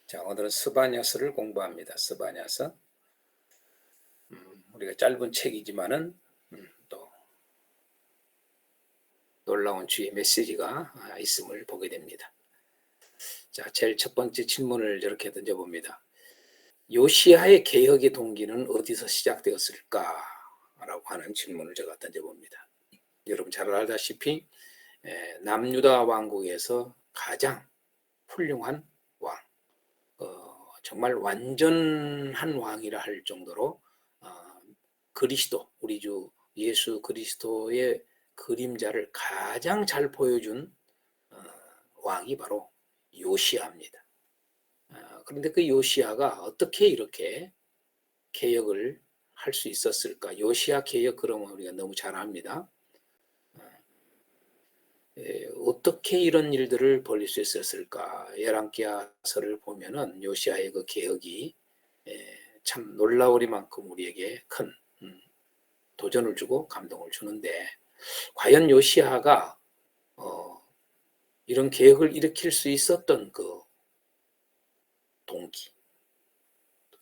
자, 오늘은 스바냐서를 공부합니다. 스바냐서. 우리가 짧은 책이지만은 또 놀라운 주의 메시지가 있음을 보게 됩니다. 자, 제일 첫 번째 질문을 이렇게 던져봅니다. 요시야의 개혁의 동기는 어디서 시작되었을까? 라고 하는 질문을 제가 던져봅니다. 여러분 잘 알다시피 남유다 왕국에서 가장 훌륭한 왕, 정말 완전한 왕이라 할 정도로 그리스도, 우리 주 예수 그리스도의 그림자를 가장 잘 보여준 왕이 바로 요시야입니다. 그런데 그 요시야가 어떻게 이렇게 개혁을 할 수 있었을까? 요시야 개혁 그러면 우리가 너무 잘 압니다. 어떻게 이런 일들을 벌일 수 있었을까? 열왕기하서를 보면은 요시야의 그 개혁이 참 놀라우리만큼 우리에게 큰 도전을 주고 감동을 주는데, 과연 요시야가 이런 개혁을 일으킬 수 있었던 그 동기,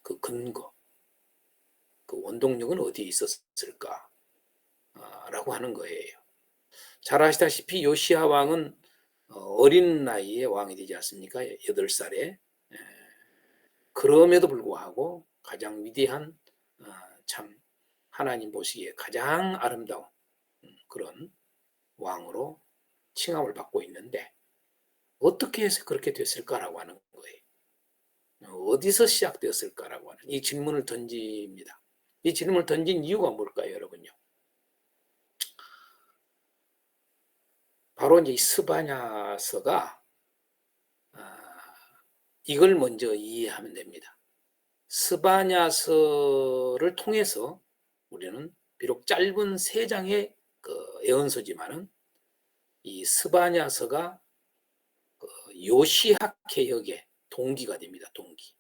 그 근거, 그 원동력은 어디에 있었을까? 라고 하는 거예요. 잘 아시다시피 요시야 왕은 어린 나이에 왕이 되지 않습니까? 8살에. 그럼에도 불구하고 가장 위대한, 참 하나님 보시기에 가장 아름다운 그런 왕으로 칭함을 받고 있는데, 어떻게 해서 그렇게 됐을까라고 하는 거예요. 어디서 시작되었을까라고 하는 이 질문을 던집니다. 이 질문을 던진 이유가 뭘까요, 여러분요? 바로 이제 이 스바냐서가 이걸 먼저 이해하면 됩니다. 스바냐서를 통해서 우리는 비록 짧은 3장의 그 예언서지만은 이 스바냐서가 그 요시야 개혁의 동기가 됩니다. 동기.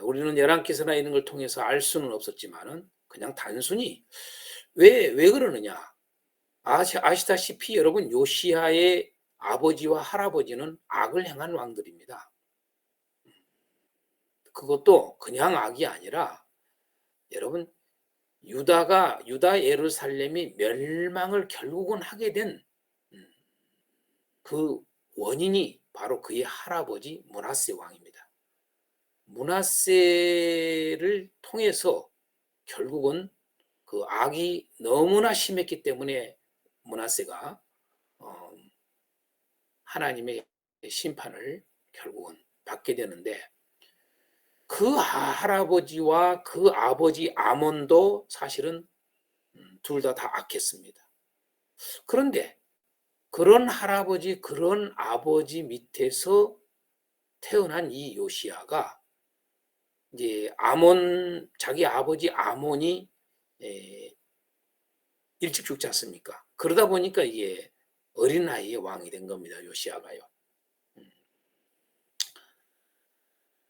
우리는 열왕기서나 이런 걸 통해서 알 수는 없었지만은 그냥 단순히 왜 그러느냐? 아시다시피 여러분, 요시야의 아버지와 할아버지는 악을 행한 왕들입니다. 그것도 그냥 악이 아니라, 여러분, 유다 예루살렘이 멸망을 결국은 하게 된 그 원인이 바로 그의 할아버지 므낫세 왕입니다. 므낫세를 통해서 결국은 그 악이 너무나 심했기 때문에 므낫세가 하나님의 심판을 결국은 받게 되는데, 그 할아버지와 그 아버지 아몬도 사실은 둘 다 악했습니다. 그런데 그런 할아버지, 그런 아버지 밑에서 태어난 이 요시야가 이제 자기 아버지 아몬이 일찍 죽지 않습니까? 그러다 보니까 이게 어린 나이에 왕이 된 겁니다, 요시야가요.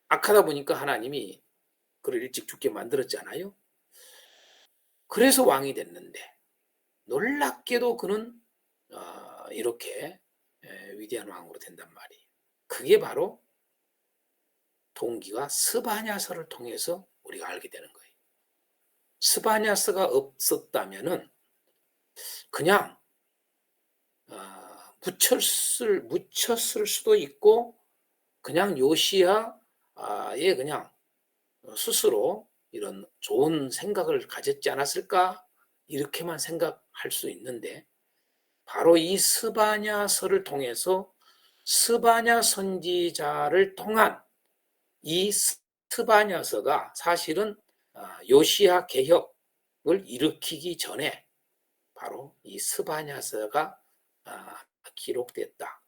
악하다 보니까 하나님이 그를 일찍 죽게 만들었잖아요. 그래서 왕이 됐는데, 놀랍게도 그는 이렇게 위대한 왕으로 된단 말이에요. 그게 바로 동기가 스바냐서를 통해서 우리가 알게 되는 거예요. 스바냐서가 없었다면은 그냥 묻혔을 수도 있고, 그냥 요시야의 그냥 스스로 이런 좋은 생각을 가졌지 않았을까, 이렇게만 생각할 수 있는데, 바로 이 스바냐서를 통해서 스바냐 선지자를 통한 이 스바냐서가 사실은 요시야 개혁을 일으키기 전에 바로 이 스바냐서가 기록됐다,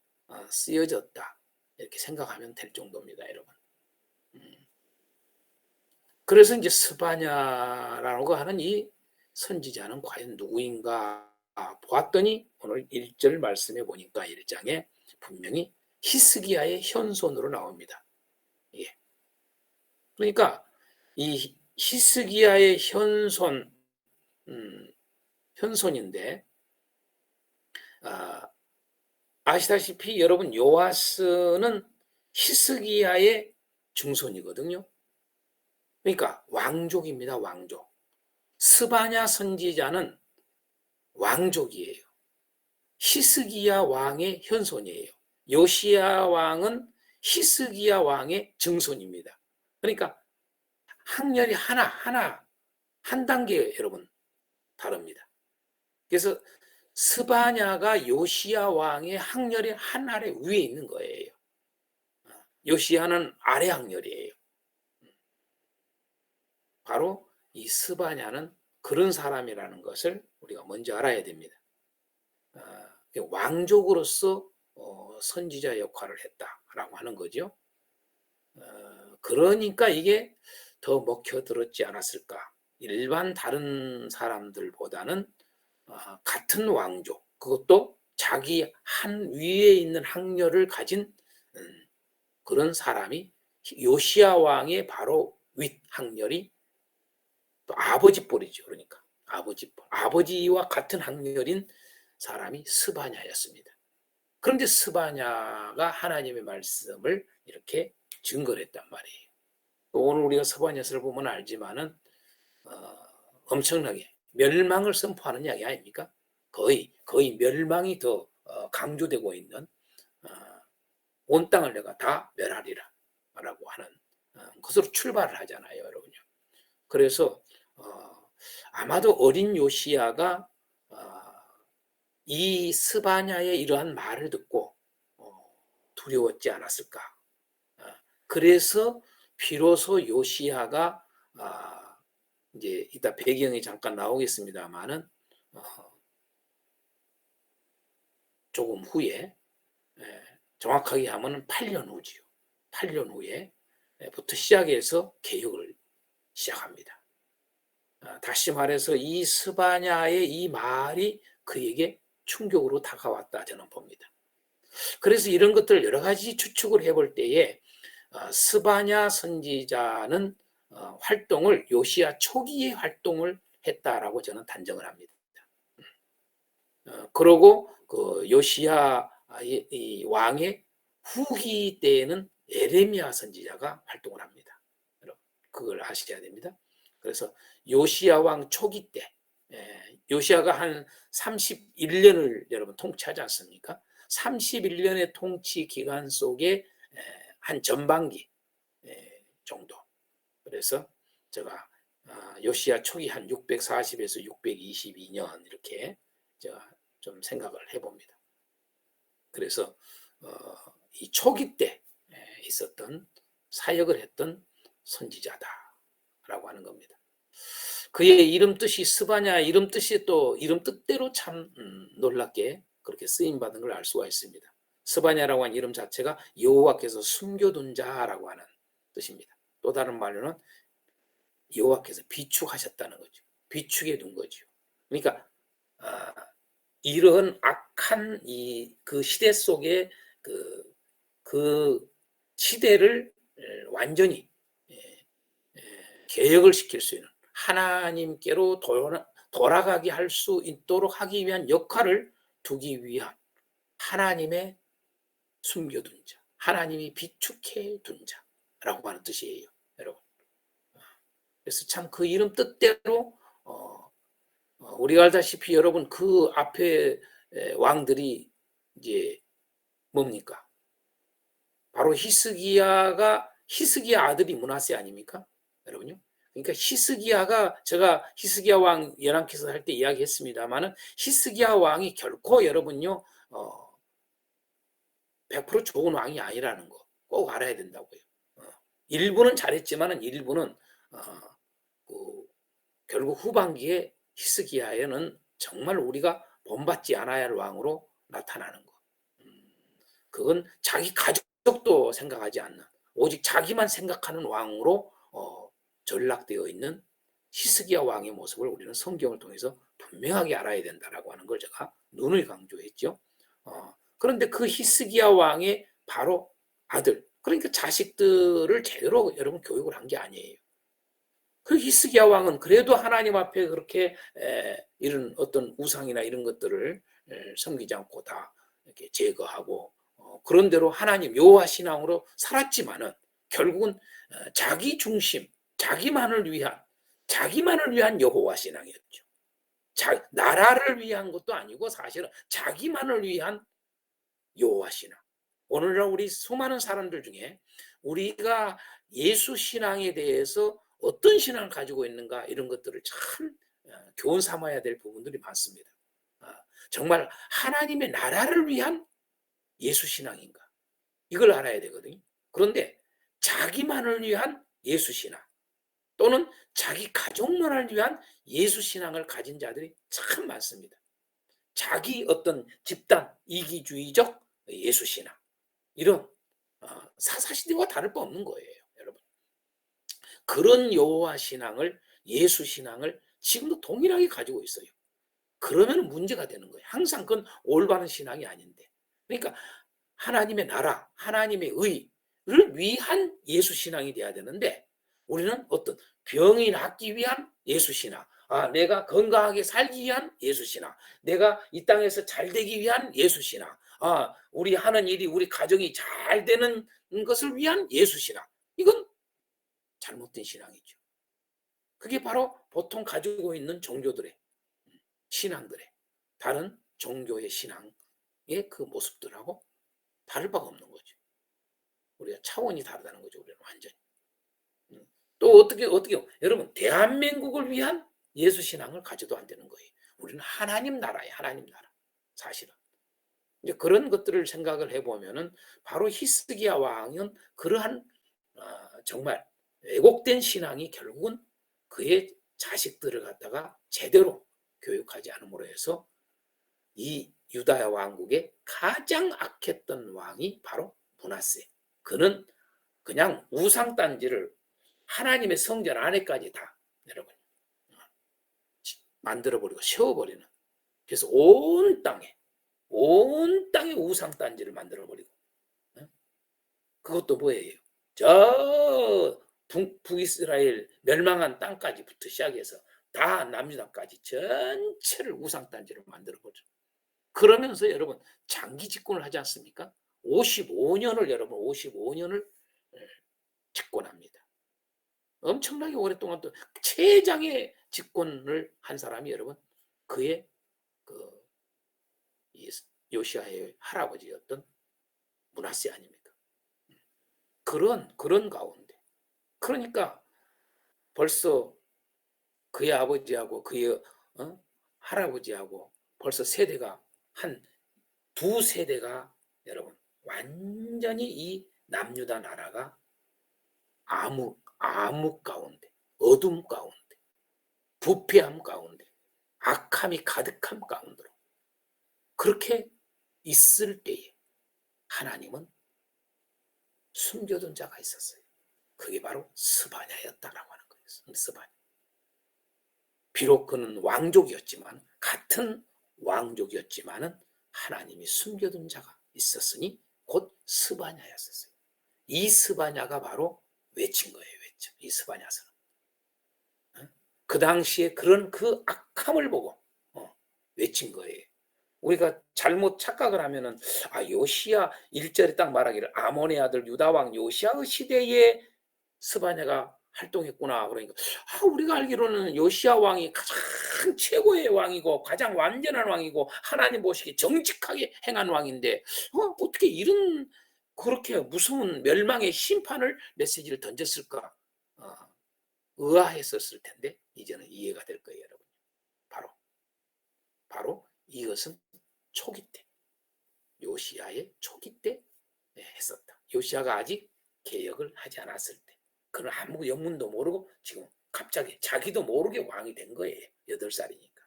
쓰여졌다, 이렇게 생각하면 될 정도입니다, 여러분. 그래서 이제 스바냐라고 하는 이 선지자는 과연 누구인가 보았더니 오늘 1절 말씀해 보니까 1장에 분명히 히스기야의 현손으로 나옵니다. 예. 그러니까 이 히스기야의 현손인데, 아시다시피 여러분 요아스는 히스기야의 증손이거든요. 그러니까 왕족입니다. 왕족. 스바냐 선지자는 왕족이에요. 히스기야 왕의 현손이에요. 요시야 왕은 히스기야 왕의 증손입니다. 그러니까 학렬이 하나 한 단계 여러분 다릅니다. 그래서 스바냐가 요시야 왕의 학렬이 한 아래 위에 있는 거예요. 요시야는 아래 학렬이에요. 바로 이 스바냐는 그런 사람이라는 것을 우리가 먼저 알아야 됩니다. 왕족으로서 선지자 역할을 했다라고 하는 거죠. 그러니까 이게 더 먹혀들었지 않았을까. 일반 다른 사람들보다는 같은 왕족, 그것도 자기 한 위에 있는 학렬을 가진 그런 사람이 요시야 왕의 바로 윗 학렬이 또 아버지 뻘이죠. 그러니까 아버지 뻘, 아버지와 같은 학렬인 사람이 스바냐였습니다. 그런데 스바냐가 하나님의 말씀을 이렇게 증거를 했단 말이에요. 오늘 우리가 스바냐서를 보면 알지만은 엄청나게 멸망을 선포하는 이야기 아닙니까? 거의 멸망이 더 강조되고 있는 온 땅을 내가 다 멸하리라 라고 하는 것으로 출발을 하잖아요, 여러분요. 그래서 아마도 어린 요시야가 이 스바냐의 이러한 말을 듣고 두려웠지 않았을까. 그래서 비로소 요시야가 이제 이따 배경이 잠깐 나오겠습니다만은 조금 후에 정확하게 하면 8년 후지요. 8년 후에부터 시작해서 개혁을 시작합니다. 다시 말해서 이 스바냐의 이 말이 그에게 충격으로 다가왔다 저는 봅니다. 그래서 이런 것들 여러 가지 추측을 해볼 때에 스바냐 선지자는 활동을 요시야 초기에 활동을 했다라고 저는 단정을 합니다. 그러고 그 요시야 이 왕의 후기 때에는 에레미야 선지자가 활동을 합니다. 여러분 그걸 아셔야 됩니다. 그래서 요시야 왕 초기 때 요시야가 한 31년을 여러분 통치하지 않습니까? 31년의 통치 기간 속에 한 전반기 정도. 그래서 제가 요시야 초기 한 640에서 622년 이렇게 제가 좀 생각을 해봅니다. 그래서 이 초기 때 있었던 사역을 했던 선지자다라고 하는 겁니다. 그의 이름 뜻이 스바냐 이름 뜻이 또 이름 뜻대로 참 놀랍게 그렇게 쓰임 받은 걸 알 수가 있습니다. 스바냐라고 하는 이름 자체가 여호와께서 숨겨둔 자라고 하는 뜻입니다. 또 다른 말로는 여호와께서 비축하셨다는 거죠. 비축해 둔 거죠. 그러니까 이런 악한 그 시대 속에 그 시대를 완전히 개혁을 시킬 수 있는 하나님께로 돌아가게 할 수 있도록 하기 위한 역할을 두기 위한 하나님의 숨겨둔 자, 하나님이 비축해 둔 자라고 하는 뜻이에요, 여러분. 그래서 참 그 이름 뜻대로 우리가 알다시피 여러분 그 앞에 왕들이 이제 뭡니까? 바로 히스기야 아들이 므낫세 아닙니까? 여러분요. 그러니까 히스기야가 제가 히스기야 왕 열왕기서 할 때 이야기했습니다만은 히스기야 왕이 결코 여러분요 100% 좋은 왕이 아니라는 거 꼭 알아야 된다고요. 일부는 잘했지만은 일부는 결국 후반기에 히스기야에는 정말 우리가 본받지 않아야 할 왕으로 나타나는 거. 그건 자기 가족도 생각하지 않는 오직 자기만 생각하는 왕으로 전락되어 있는 히스기야 왕의 모습을 우리는 성경을 통해서 분명하게 알아야 된다라고 하는 걸 제가 누누이 강조했죠. 그런데 그 히스기야 왕의 바로 아들, 그러니까 자식들을 제대로 여러분 교육을 한 게 아니에요. 그 히스기야 왕은 그래도 하나님 앞에 그렇게 이런 어떤 우상이나 이런 것들을 섬기지 않고 다 이렇게 제거하고 그런 대로 하나님 여호와 신앙으로 살았지만은 결국은 자기 중심, 자기만을 위한 여호와 신앙이었죠. 나라를 위한 것도 아니고 사실은 자기만을 위한 여호와 신앙. 오늘날 우리 수많은 사람들 중에 우리가 예수 신앙에 대해서 어떤 신앙을 가지고 있는가 이런 것들을 참 교훈 삼아야 될 부분들이 많습니다. 정말 하나님의 나라를 위한 예수 신앙인가 이걸 알아야 되거든요. 그런데 자기만을 위한 예수 신앙 또는 자기 가족만을 위한 예수 신앙을 가진 자들이 참 많습니다. 자기 어떤 집단 이기주의적 예수 신앙 이런 사사시대와 다를 바 없는 거예요, 여러분. 그런 여호와 신앙을 예수 신앙을 지금도 동일하게 가지고 있어요. 그러면 문제가 되는 거예요. 항상 그건 올바른 신앙이 아닌데. 그러니까 하나님의 나라, 하나님의 의를 위한 예수 신앙이 돼야 되는데 우리는 어떤 병이 낫기 위한 예수 신앙, 내가 건강하게 살기 위한 예수 신앙, 내가 이 땅에서 잘 되기 위한 예수 신앙, 우리 하는 일이 우리 가정이 잘 되는 것을 위한 예수 신앙. 이건 잘못된 신앙이죠. 그게 바로 보통 가지고 있는 종교들의 신앙들의 다른 종교의 신앙의 그 모습들하고 다를 바가 없는 거죠. 우리가 차원이 다르다는 거죠. 우리는 완전히. 또 어떻게 여러분 대한민국을 위한 예수 신앙을 가져도 안 되는 거예요. 우리는 하나님 나라예요. 하나님 나라. 사실은. 이제 그런 것들을 생각을 해보면은 바로 히스기야 왕은 그러한 정말 왜곡된 신앙이 결국은 그의 자식들을 갖다가 제대로 교육하지 않음으로 해서 이 유다 왕국의 가장 악했던 왕이 바로 므낫세. 그는 그냥 우상단지를 하나님의 성전 안에까지 다 여러분 만들어버리고 세워버리는. 그래서 온 땅에 우상단지를 만들어버리고 그것도 뭐예요? 저 북이스라엘 멸망한 땅까지부터 시작해서 다 남유다까지 전체를 우상단지로 만들어버려. 그러면서 여러분 장기 집권을 하지 않습니까? 55년을 집권합니다. 엄청나게 오랫동안 또 최장의 집권을 한 사람이 여러분 그의 그 요시아의 할아버지였던 므낫세 아닙니까? 그런 가운데 그러니까 벌써 그의 아버지하고 그의 할아버지하고 벌써 세대가 한 두 세대가 여러분 완전히 이 남유다 나라가 암흑 가운데 어둠 가운데 부패함 가운데 악함이 가득한 가운데로 그렇게 있을 때에 하나님은 숨겨둔 자가 있었어요. 그게 바로 스바냐였다라고 하는 거예요. 스바냐. 비록 그는 왕족이었지만 같은 왕족이었지만은 하나님이 숨겨둔 자가 있었으니 곧 스바냐였었어요. 이 스바냐가 바로 외친 거예요. 외쳐. 이 스바냐서는. 그 당시에 그런 그 악함을 보고 외친 거예요. 우리가 잘못 착각을 하면은 요시야 1절에 딱 말하기를 아몬의 아들 유다왕 요시야의 시대에 스바냐가 활동했구나. 그러니까 우리가 알기로는 요시야 왕이 가장 최고의 왕이고 가장 완전한 왕이고 하나님 보시기에 정직하게 행한 왕인데 어떻게 이런 그렇게 무서운 멸망의 심판을 메시지를 던졌을까 의아했었을 텐데 이제는 이해가 될 거예요, 여러분. 바로 이것은 초기 때 요시야의 초기 때 했었다. 요시야가 아직 개혁을 하지 않았을 때 그는 아무 영문도 모르고 지금 갑자기 자기도 모르게 왕이 된 거예요. 8살이니까.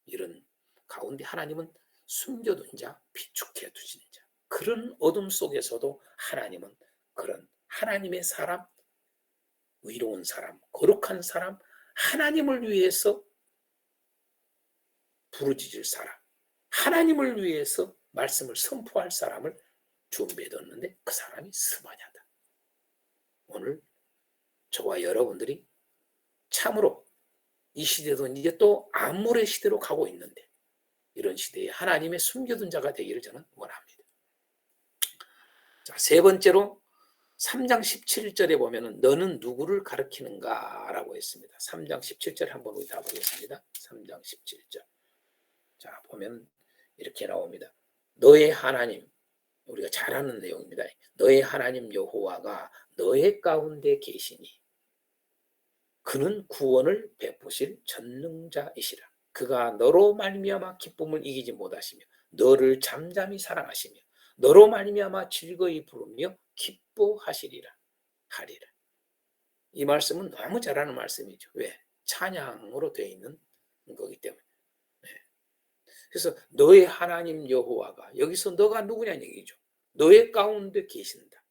이런 가운데 하나님은 숨겨둔 자, 비축해 두신 자. 그런 어둠 속에서도 하나님은 그런 하나님의 사람, 의로운 사람, 거룩한 사람, 하나님을 위해서 부르짖을 사람, 하나님을 위해서 말씀을 선포할 사람을 준비해뒀는데 그 사람이 스바냐다. 오늘 저와 여러분들이 참으로 이 시대도 이제 또 암울의 시대로 가고 있는데 이런 시대에 하나님의 숨겨둔 자가 되기를 저는 원합니다. 자, 세 번째로 3장 17절에 보면은 너는 누구를 가리키는가라고 했습니다. 3장 17절 한번 우리 다 보겠습니다. 3장 17절. 자, 보면 이렇게 나옵니다. 너의 하나님, 우리가 잘 아는 내용입니다. 너의 하나님 여호와가 너의 가운데 계시니 그는 구원을 베푸실 전능자이시라. 그가 너로 말미암아 기쁨을 이기지 못하시며 너를 잠잠히 사랑하시며 너로 말미암아 즐거이 부르며 기뻐하시리라 하리라. 이 말씀은 너무 잘하는 말씀이죠. 왜? 찬양으로 되어 있는 거기 때문에. 네. 그래서 너의 하나님 여호와가, 여기서 너가 누구냐는 얘기죠. 너의 가운데 계신다.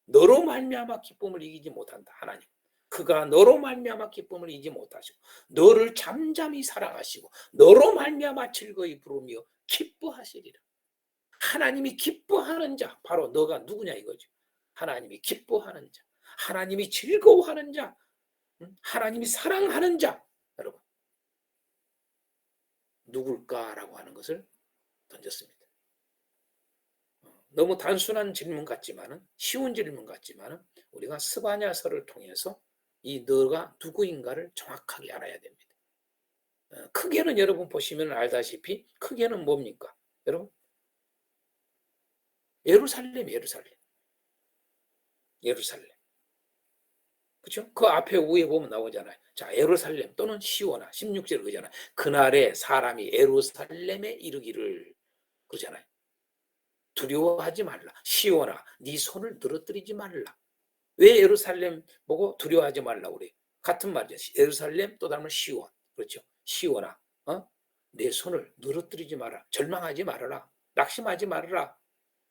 너로 말미암아 기쁨을 이기지 못한다. 하나님. 그가 너로 말미암아 기쁨을 이기지 못하시고 너를 잠잠히 사랑하시고 너로 말미암아 즐거이 부르며 기뻐하시리라. 하나님이 기뻐하는 자, 바로 너가 누구냐 이거죠. 하나님이 기뻐하는 자, 하나님이 즐거워하는 자, 하나님이 사랑하는 자, 여러분 누굴까라고 하는 것을 던졌습니다. 너무 단순한 질문 같지만은, 쉬운 질문 같지만은 우리가 스바냐서를 통해서 이 너가 누구인가를 정확하게 알아야 됩니다. 크게는 여러분 보시면 알다시피 크게는 뭡니까? 여러분 예루살렘. 그렇죠? 그 앞에 위에 보면 나오잖아요. 자, 예루살렘 또는 시온아, 16절 그러잖아요. 그날에 사람이 예루살렘에 이르기를, 그러잖아요. 두려워하지 말라. 시온아, 네 손을 늘어뜨리지 말라. 왜 예루살렘 보고 두려워하지 말라 그래? 같은 말이죠. 예루살렘 또 다른 시온. 그렇죠? 시온아, 내 손을 늘어뜨리지 마라. 절망하지 말아라. 낙심하지 말아라.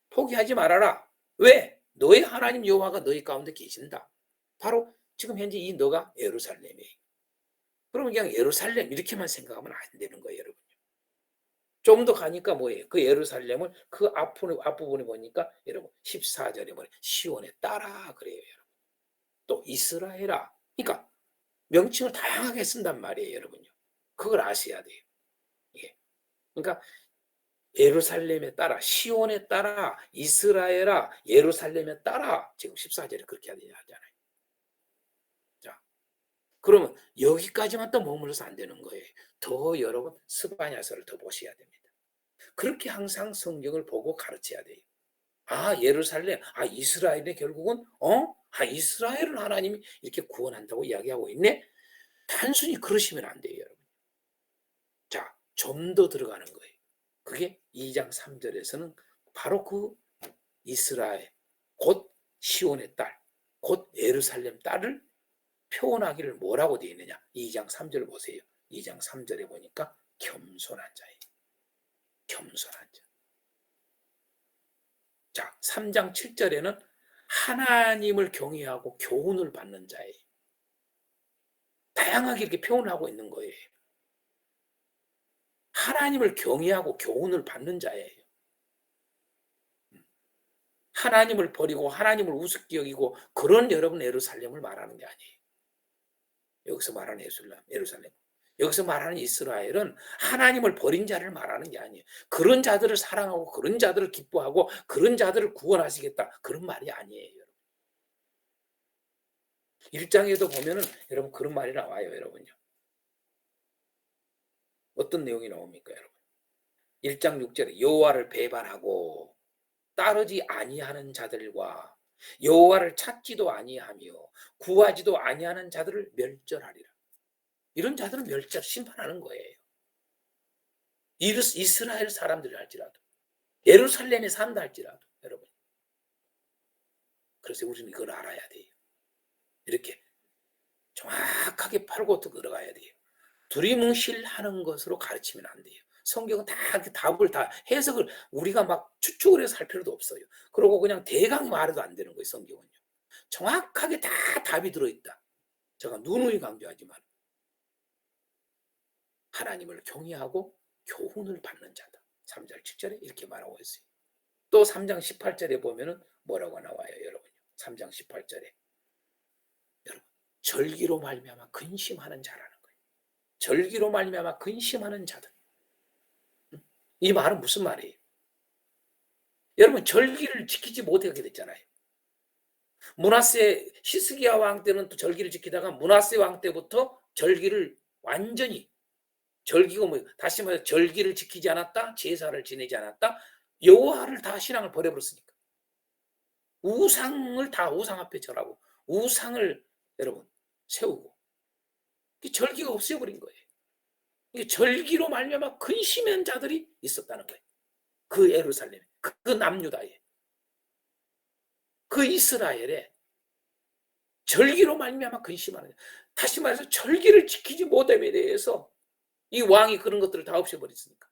포기하지 말아라. 왜? 너의 하나님 여호와가 너희 가운데 계신다. 바로 지금 현재 이 너가 예루살렘이에요. 그러면 그냥 예루살렘 이렇게만 생각하면 안 되는 거예요, 여러분. 좀 더 가니까 뭐예요? 그 예루살렘을 그 앞부분에 보니까 여러분 14절에 뭐예요? 시온에 따라 그래요, 여러분. 또 이스라엘아. 그러니까 명칭을 다양하게 쓴단 말이에요, 여러분요. 그걸 아셔야 돼요. 예. 그러니까 예루살렘에 따라, 시온에 따라, 이스라엘아, 예루살렘에 따라, 지금 14절에 그렇게 하잖아요. 자, 그러면 여기까지만 또 머물러서 안 되는 거예요. 더 여러분 스바냐서를 더 보셔야 됩니다. 그렇게 항상 성경을 보고 가르쳐야 돼요. 아, 예루살렘, 아, 이스라엘에 결국은, 이스라엘은 하나님이 이렇게 구원한다고 이야기하고 있네? 단순히 그러시면 안 돼요, 여러분. 자, 좀 더 들어가는 거예요. 그게 2장 3절에서는 바로 그 이스라엘, 곧 시온의 딸, 곧 예루살렘 딸을 표현하기를 뭐라고 되어 있느냐? 2장 3절 보세요. 2장 3절에 보니까 겸손한 자예요. 겸손한 자. 자, 3장 7절에는 하나님을 경외하고 교훈을 받는 자예요. 다양하게 이렇게 표현하고 있는 거예요. 하나님을 경외하고 교훈을 받는 자예요. 하나님을 버리고 하나님을 우습게 여기고 그런 여러분 예루살렘을 말하는 게 아니에요. 여기서 말하는 예루살렘. 여기서 말하는 이스라엘은 하나님을 버린 자를 말하는 게 아니에요. 그런 자들을 사랑하고 그런 자들을 기뻐하고 그런 자들을 구원하시겠다. 그런 말이 아니에요. 1장에도 보면은 여러분 그런 말이 나와요. 여러분요. 어떤 내용이 나옵니까, 여러분? 1장 6절에 여호와를 배반하고 따르지 아니하는 자들과 여호와를 찾지도 아니하며 구하지도 아니하는 자들을 멸절하리라. 이런 자들은 멸절 심판하는 거예요. 이스라엘 사람들이 할지라도 예루살렘에 산다 할지라도 여러분. 그래서 우리는 이걸 알아야 돼요. 이렇게 정확하게 팔고 들어가야 돼요. 두리뭉실하는 것으로 가르치면 안 돼요. 성경은 다 답을 다 해석을 우리가 막 추측을 해서 할 필요도 없어요. 그리고 그냥 대강 말해도 안 되는 거예요. 성경은요. 정확하게 다 답이 들어있다. 제가 누누이 강조하지만 하나님을 경외하고 교훈을 받는 자다. 3절 7절에 이렇게 말하고 있어요. 또 3장 18절에 보면은 뭐라고 나와요, 여러분? 3장 18절에 여러분 절기로 말미암아 근심하는 자라는 거예요. 절기로 말미암아 근심하는 자들. 이 말은 무슨 말이에요? 여러분 절기를 지키지 못하게 됐잖아요. 므낫세 히스기야 왕 때는 또 절기를 지키다가 므낫세 왕 때부터 절기를 완전히 절기가 뭐 다시 말해서 절기를 지키지 않았다, 제사를 지내지 않았다, 여호와를 다 신앙을 버려버렸으니까 우상을 다 우상 앞에 절하고 우상을 여러분 세우고 절기가 없애버린 거예요. 이게 절기로 말미암아 근심한 자들이 있었다는 거예요. 그 예루살렘에, 그 남유다에, 그 이스라엘에 절기로 말미암아 근심하는 거예요. 다시 말해서 절기를 지키지 못함에 대해서 이 왕이 그런 것들을 다 없애버렸으니까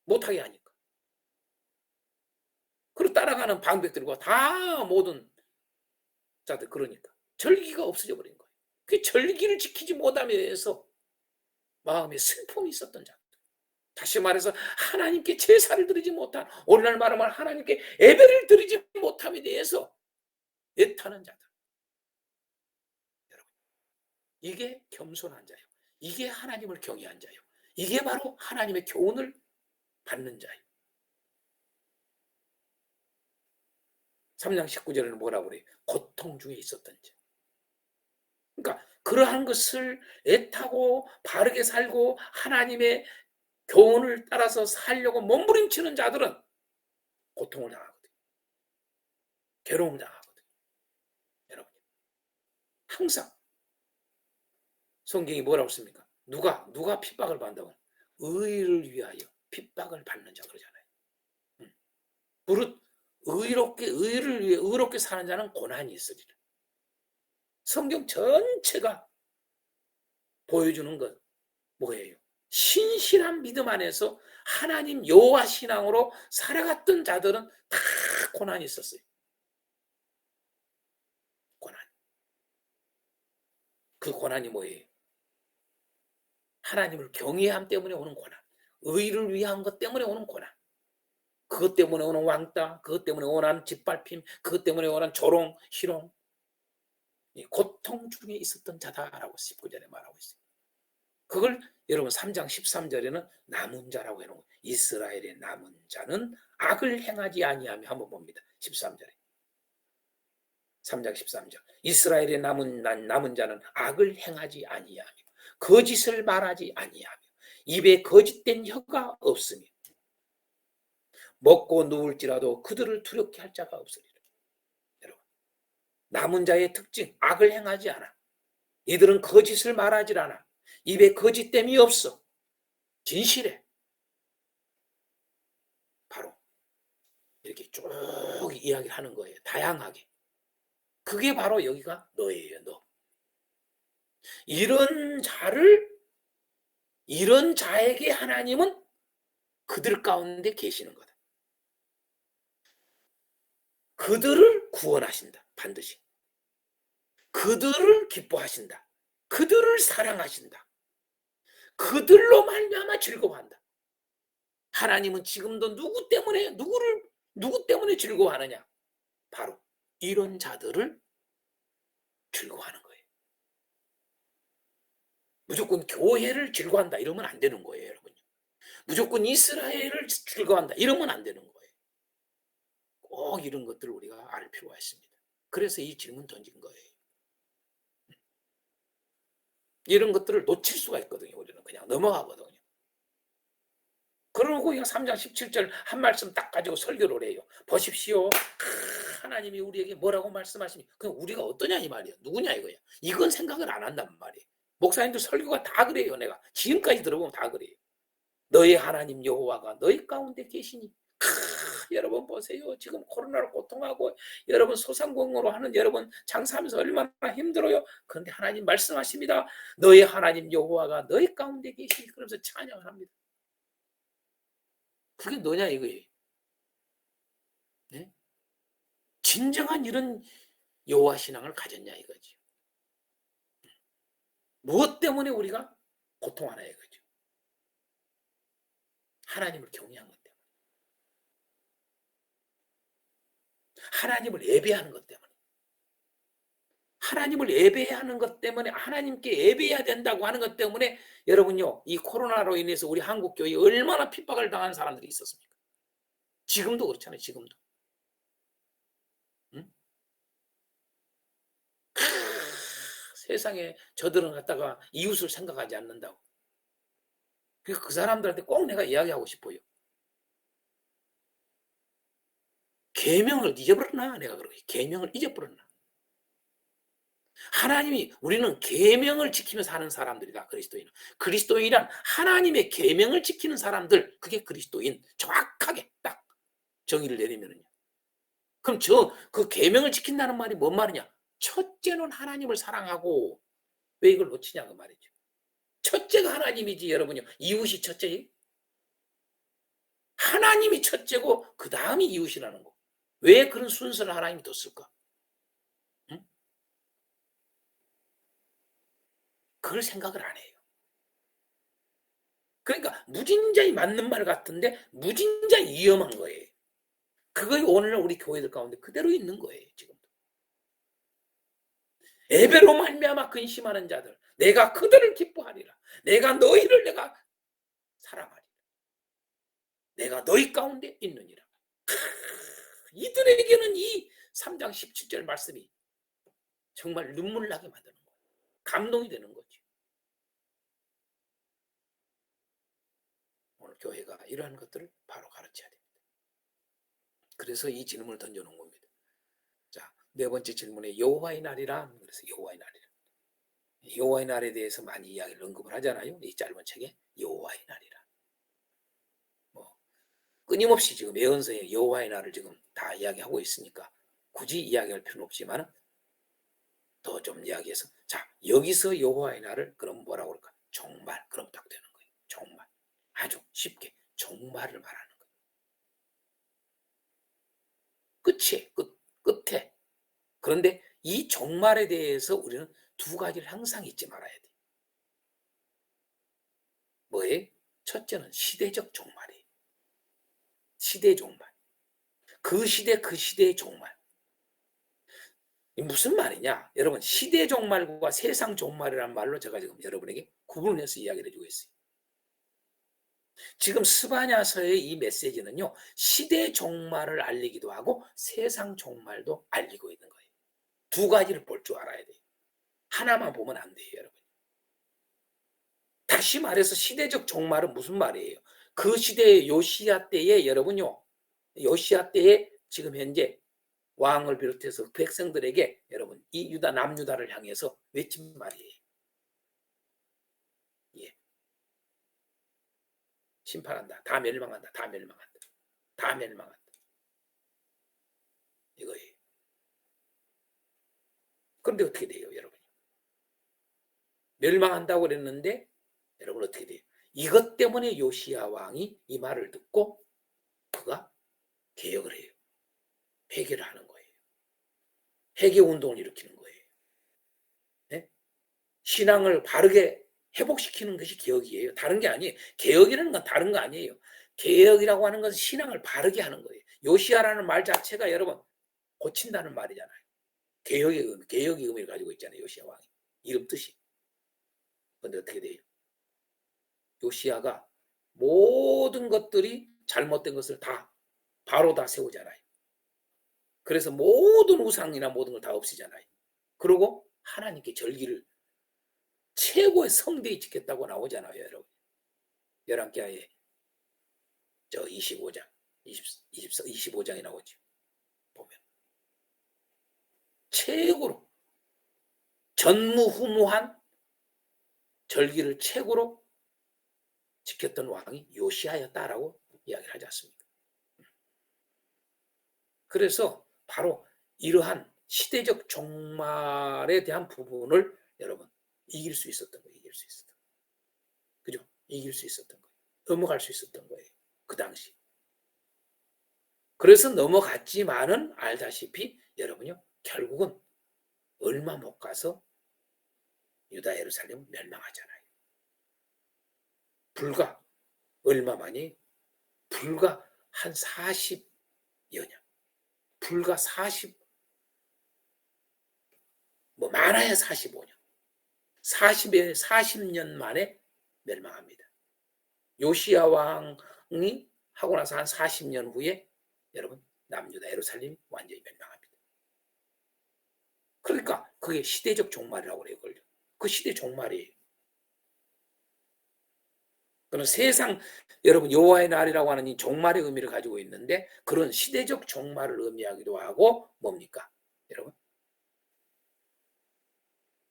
못하게 하니까. 그리고 따라가는 방백들과 다 모든 자들 그러니까 절기가 없어져 버린 거예요. 그 절기를 지키지 못함에 대해서 마음에 슬픔이 있었던 자들. 다시 말해서 하나님께 제사를 드리지 못한, 오늘날 말하면 하나님께 예배를 드리지 못함에 대해서 애타는 자들. 여러분, 이게 겸손한 자예요. 이게 하나님을 경외한 자예요. 이게 바로 하나님의 교훈을 받는 자예요. 3장 19절에는 뭐라고 그래요? 고통 중에 있었던 자. 그러니까 그러한 것을 애타고 바르게 살고 하나님의 교훈을 따라서 살려고 몸부림치는 자들은 고통을 당하거든요. 괴로움을 당하거든요. 여러분, 항상 성경이 뭐라고 씁니까? 누가 핍박을 받는다고? 의를 위하여 핍박을 받는 자 그러잖아요. 무릇 의를 위해 의롭게 사는 자는 고난이 있으리라. 성경 전체가 보여주는 것 뭐예요? 신실한 믿음 안에서 하나님 여호와 신앙으로 살아갔던 자들은 다 고난이 있었어요. 고난. 그 고난이 뭐예요? 하나님을 경외함 때문에 오는 고난. 의를 위한 것 때문에 오는 고난. 그것 때문에 오는 왕따, 그것 때문에 오는 짓밟힘, 그것 때문에 오는 조롱, 희롱. 고통 중에 있었던 자다라고 19절에 말하고 있어요. 그걸 여러분 3장 13절에는 남은 자라고 해놓은 거예요. 이스라엘의 남은 자는 악을 행하지 아니하며 한번 봅니다. 13절에. 3장 13절. 이스라엘의 남은 자는 악을 행하지 아니하며 거짓을 말하지 아니하며 입에 거짓된 혀가 없으며 먹고 누울지라도 그들을 두렵게 할 자가 없으리라. 여러분, 남은 자의 특징, 악을 행하지 않아. 이들은 거짓을 말하지 않아. 입에 거짓됨이 없어. 진실해. 바로 이렇게 쭉 이야기를 하는 거예요. 다양하게. 그게 바로 여기가 너예요, 너. 이런 자에게 하나님은 그들 가운데 계시는 거다. 그들을 구원하신다. 반드시. 그들을 기뻐하신다. 그들을 사랑하신다. 그들로 말미암아 즐거워한다. 하나님은 지금도 누구 때문에 즐거워하느냐? 바로 이런 자들을 즐거워하는 거예요. 무조건 교회를 즐거워한다 이러면 안 되는 거예요, 여러분. 무조건 이스라엘을 즐거워한다 이러면 안 되는 거예요. 꼭 이런 것들을 우리가 알 필요가 있습니다. 그래서 이 질문 던진 거예요. 이런 것들을 놓칠 수가 있거든요. 우리는 그냥 넘어가거든요. 그러고 그냥 3장 17절 한 말씀 딱 가지고 설교를 해요. 보십시오. 하나님이 우리에게 뭐라고 말씀하시니 그럼 우리가 어떠냐 이 말이에요. 누구냐 이거야. 이건 생각을 안 한단 말이에요. 목사님들 설교가 다 그래요. 내가 지금까지 들어보면 다 그래요. 너희 하나님 여호와가 너희 가운데 계시니 여러분 보세요. 지금 코로나로 고통하고 여러분 소상공인으로 하는 여러분 장사하면서 얼마나 힘들어요. 그런데 하나님 말씀하십니다. 너희 하나님 여호와가 너희 가운데 계시니 그러면서 찬양을 합니다. 그게 너냐 이거예요. 네? 진정한 이런 여호와 신앙을 가졌냐 이거지. 무엇 때문에 우리가 고통하나 이거죠. 하나님을 경외한 것 때문에. 하나님을 예배하는 것 때문에. 하나님을 예배하는 것 때문에 하나님께 예배해야 된다고 하는 것 때문에 여러분요 이 코로나로 인해서 우리 한국 교회에 얼마나 핍박을 당한 사람들이 있었습니까? 지금도 그렇잖아요. 지금도. 응? 세상에 저들은 갖다가 이웃을 생각하지 않는다고. 그래서 그 사람들한테 꼭 내가 이야기하고 싶어요. 계명을 잊어버렸나? 내가 그러게. 계명을 잊어버렸나? 하나님이 우리는 계명을 지키면서 사는 사람들이다. 그리스도인은. 그리스도인이란 하나님의 계명을 지키는 사람들. 그게 그리스도인. 정확하게 딱 정의를 내리면은요. 그럼 그 계명을 지킨다는 말이 뭔 말이냐? 첫째는 하나님을 사랑하고 왜 이걸 놓치냐 그 말이죠. 첫째가 하나님이지 여러분요. 이웃이 첫째지. 하나님이 첫째고 그 다음이 이웃이라는 거. 왜 그런 순서를 하나님이 뒀을까? 응? 그걸 생각을 안 해요. 그러니까 무진자히 맞는 말 같은데 무진자히 위험한 거예요. 그거이 오늘날 우리 교회들 가운데 그대로 있는 거예요. 지금도. 예배로 말미암아 근심하는 자들 내가 그들을 기뻐하리라. 내가 너희를 내가 사랑하리라. 내가 너희 가운데 있느니라. 이들에게는 이 3장 17절 말씀이 정말 눈물 나게 만드는 거예요. 감동이 되는 거죠. 오늘 교회가 이러한 것들을 바로 가르쳐야 됩니다. 그래서 이 질문을 던져놓은 겁니다. 자, 네 번째 질문에 여호와의 날이라. 그래서 여호와의 날이라. 여호와의 날에 대해서 많이 이야기를 언급을 하잖아요. 이 짧은 책에 여호와의 날이라. 뭐 끊임없이 지금 예언서에 여호와의 날을 지금 다 이야기하고 있으니까 굳이 이야기할 필요는 없지만 더 좀 이야기해서 자 여기서 여호와의 날을 그럼 뭐라고 그럴까? 종말. 그럼 딱 되는 거예요. 종말. 아주 쉽게 종말을 말하는 거예요. 끝에. 그런데 이 종말에 대해서 우리는 두 가지를 항상 잊지 말아야 돼. 뭐예요? 첫째는 시대적 종말이에요. 시대 종말. 그 시대의 종말. 무슨 말이냐? 여러분 시대 종말과 세상 종말이라는 말로 제가 지금 여러분에게 구분해서 이야기를 해주고 있어요. 지금 스바냐서의 이 메시지는요. 시대 종말을 알리기도 하고 세상 종말도 알리고 있는 거예요. 두 가지를 볼 줄 알아야 돼요. 하나만 보면 안 돼요. 여러분. 다시 말해서 시대적 종말은 무슨 말이에요? 그 시대의 요시야 때에 여러분요. 요시야 때에 지금 현재 왕을 비롯해서 백성들에게 여러분 이 유다 남유다를 향해서 외친 말이에요. 예. 심판한다. 다 멸망한다. 다 멸망한다. 다 멸망한다. 이거예요. 그런데 어떻게 돼요, 여러분? 멸망한다고 그랬는데 여러분 어떻게 돼요? 이것 때문에 요시야 왕이 이 말을 듣고 그가 개혁을 해요. 회개를 하는 거예요. 회개 운동을 일으키는 거예요. 네? 신앙을 바르게 회복시키는 것이 개혁이에요. 다른 게 아니에요. 개혁이라는 건 다른 거 아니에요. 개혁이라고 하는 것은 신앙을 바르게 하는 거예요. 요시야라는 말 자체가 여러분 고친다는 말이잖아요. 개혁의 의미를 가지고 있잖아요. 요시야 왕이. 이름 뜻이. 그런데 어떻게 돼요? 요시야가 모든 것들이 잘못된 것을 다 바로 다 세우잖아요. 그래서 모든 우상이나 모든 걸 다 없애잖아요. 그리고 하나님께 절기를 최고의 성대에 지켰다고 나오잖아요, 여러분. 11개의 저 25장, 25장이 나오죠. 보면. 최고로 전무후무한 절기를 최고로 지켰던 왕이 요시야였다라고 이야기를 하지 않습니까? 그래서 바로 이러한 시대적 종말에 대한 부분을 여러분 이길 수 있었던 거예요. 이길 수 있었던 거예요. 그죠? 이길 수 있었던 거예요. 넘어갈 수 있었던 거예요. 그 당시. 그래서 넘어갔지만은 알다시피 여러분요. 결국은 얼마 못 가서 유다 예루살렘 멸망하잖아요. 불과 얼마 만에 불과 한 40여 년. 불과 40 뭐 많아야 45년. 40년 만에 멸망합니다. 요시야 왕이 하고 나서 한 40년 후에 여러분 남유다 예루살렘이 완전히 멸망합니다. 그러니까 그게 시대적 종말이라고 그래요. 그 시대 종말이에요. 그런 세상 여러분 여호와의 날이라고 하는 이 종말의 의미를 가지고 있는데 그런 시대적 종말을 의미하기도 하고 뭡니까? 여러분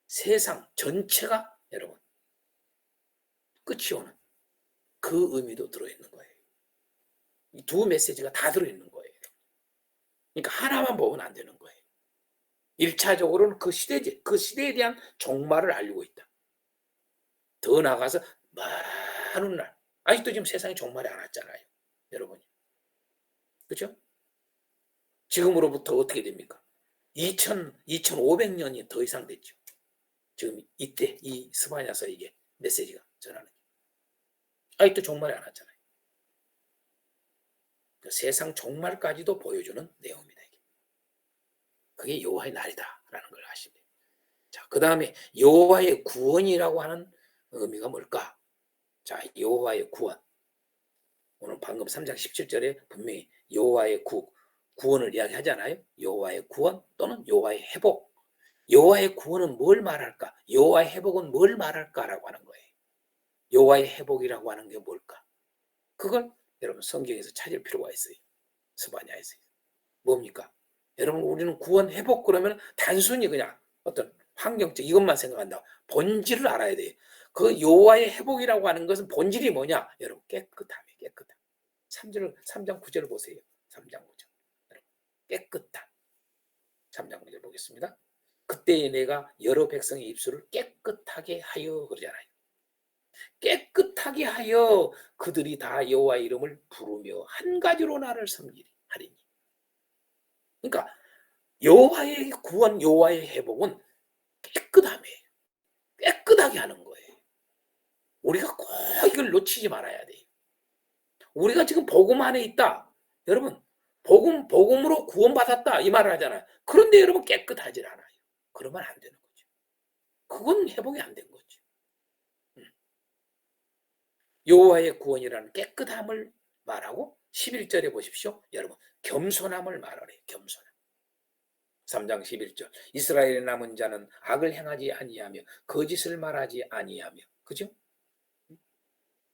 세상 전체가 여러분 끝이 오는 그 의미도 들어있는 거예요. 이 두 메시지가 다 들어있는 거예요. 그러니까 하나만 보면 안 되는 거예요. 1차적으로는 그 시대에 대한 종말을 알리고 있다. 더 나아가서 많은 날 아직도 지금 세상에 종말이 안 왔잖아요. 여러분이. 그렇죠? 지금으로부터 어떻게 됩니까? 2500년이 더 이상 됐죠. 지금 이때 이 스바냐서 이게 메시지가 전하는 게. 아직도 종말이 안 왔잖아요. 그 세상 종말까지도 보여주는 내용입니다. 이게. 그게 여호와의 날이다라는 걸 아시면 돼요. 자, 그 다음에 여호와의 구원이라고 하는 의미가 뭘까? 자, 여호와의 구원. 오늘 방금 3장 17절에 분명히 여호와의 구원을 이야기하잖아요. 여호와의 구원 또는 여호와의 회복. 여호와의 구원은 뭘 말할까? 여호와의 회복은 뭘 말할까라고 하는 거예요. 여호와의 회복이라고 하는 게 뭘까? 그걸 여러분 성경에서 찾을 필요가 있어요. 스바냐에서. 뭡니까? 여러분 우리는 구원 회복 그러면 단순히 그냥 어떤 환경적 이것만 생각한다. 본질을 알아야 돼요. 그 여호와의 회복이라고 하는 것은 본질이 뭐냐? 여러분 깨끗함이에요. 깨끗함. 3장 9절 보세요. 3장 9절. 여러분 깨끗함. 3장 9절 보겠습니다. 그때에 내가 여러 백성의 입술을 깨끗하게 하여 그러잖아요. 깨끗하게 하여 그들이 다 여호와의 이름을 부르며 한 가지로 나를 섬기리 하리니. 그러니까 여호와의 구원, 여호와의 회복은 깨끗함이에요. 깨끗하게 하는 거예요. 우리가 꼭 이걸 놓치지 말아야 돼요. 우리가 지금 복음 안에 있다. 여러분, 복음으로 구원받았다 이 말을 하잖아요. 그런데 여러분 깨끗하지 않아요. 그러면 안 되는 거죠. 그건 회복이 안 된 거죠. 여호와의 구원이라는 깨끗함을 말하고 11절에 보십시오. 여러분 겸손함을 말하래요. 겸손함. 3장 11절 이스라엘의 남은 자는 악을 행하지 아니하며 거짓을 말하지 아니하며 그죠?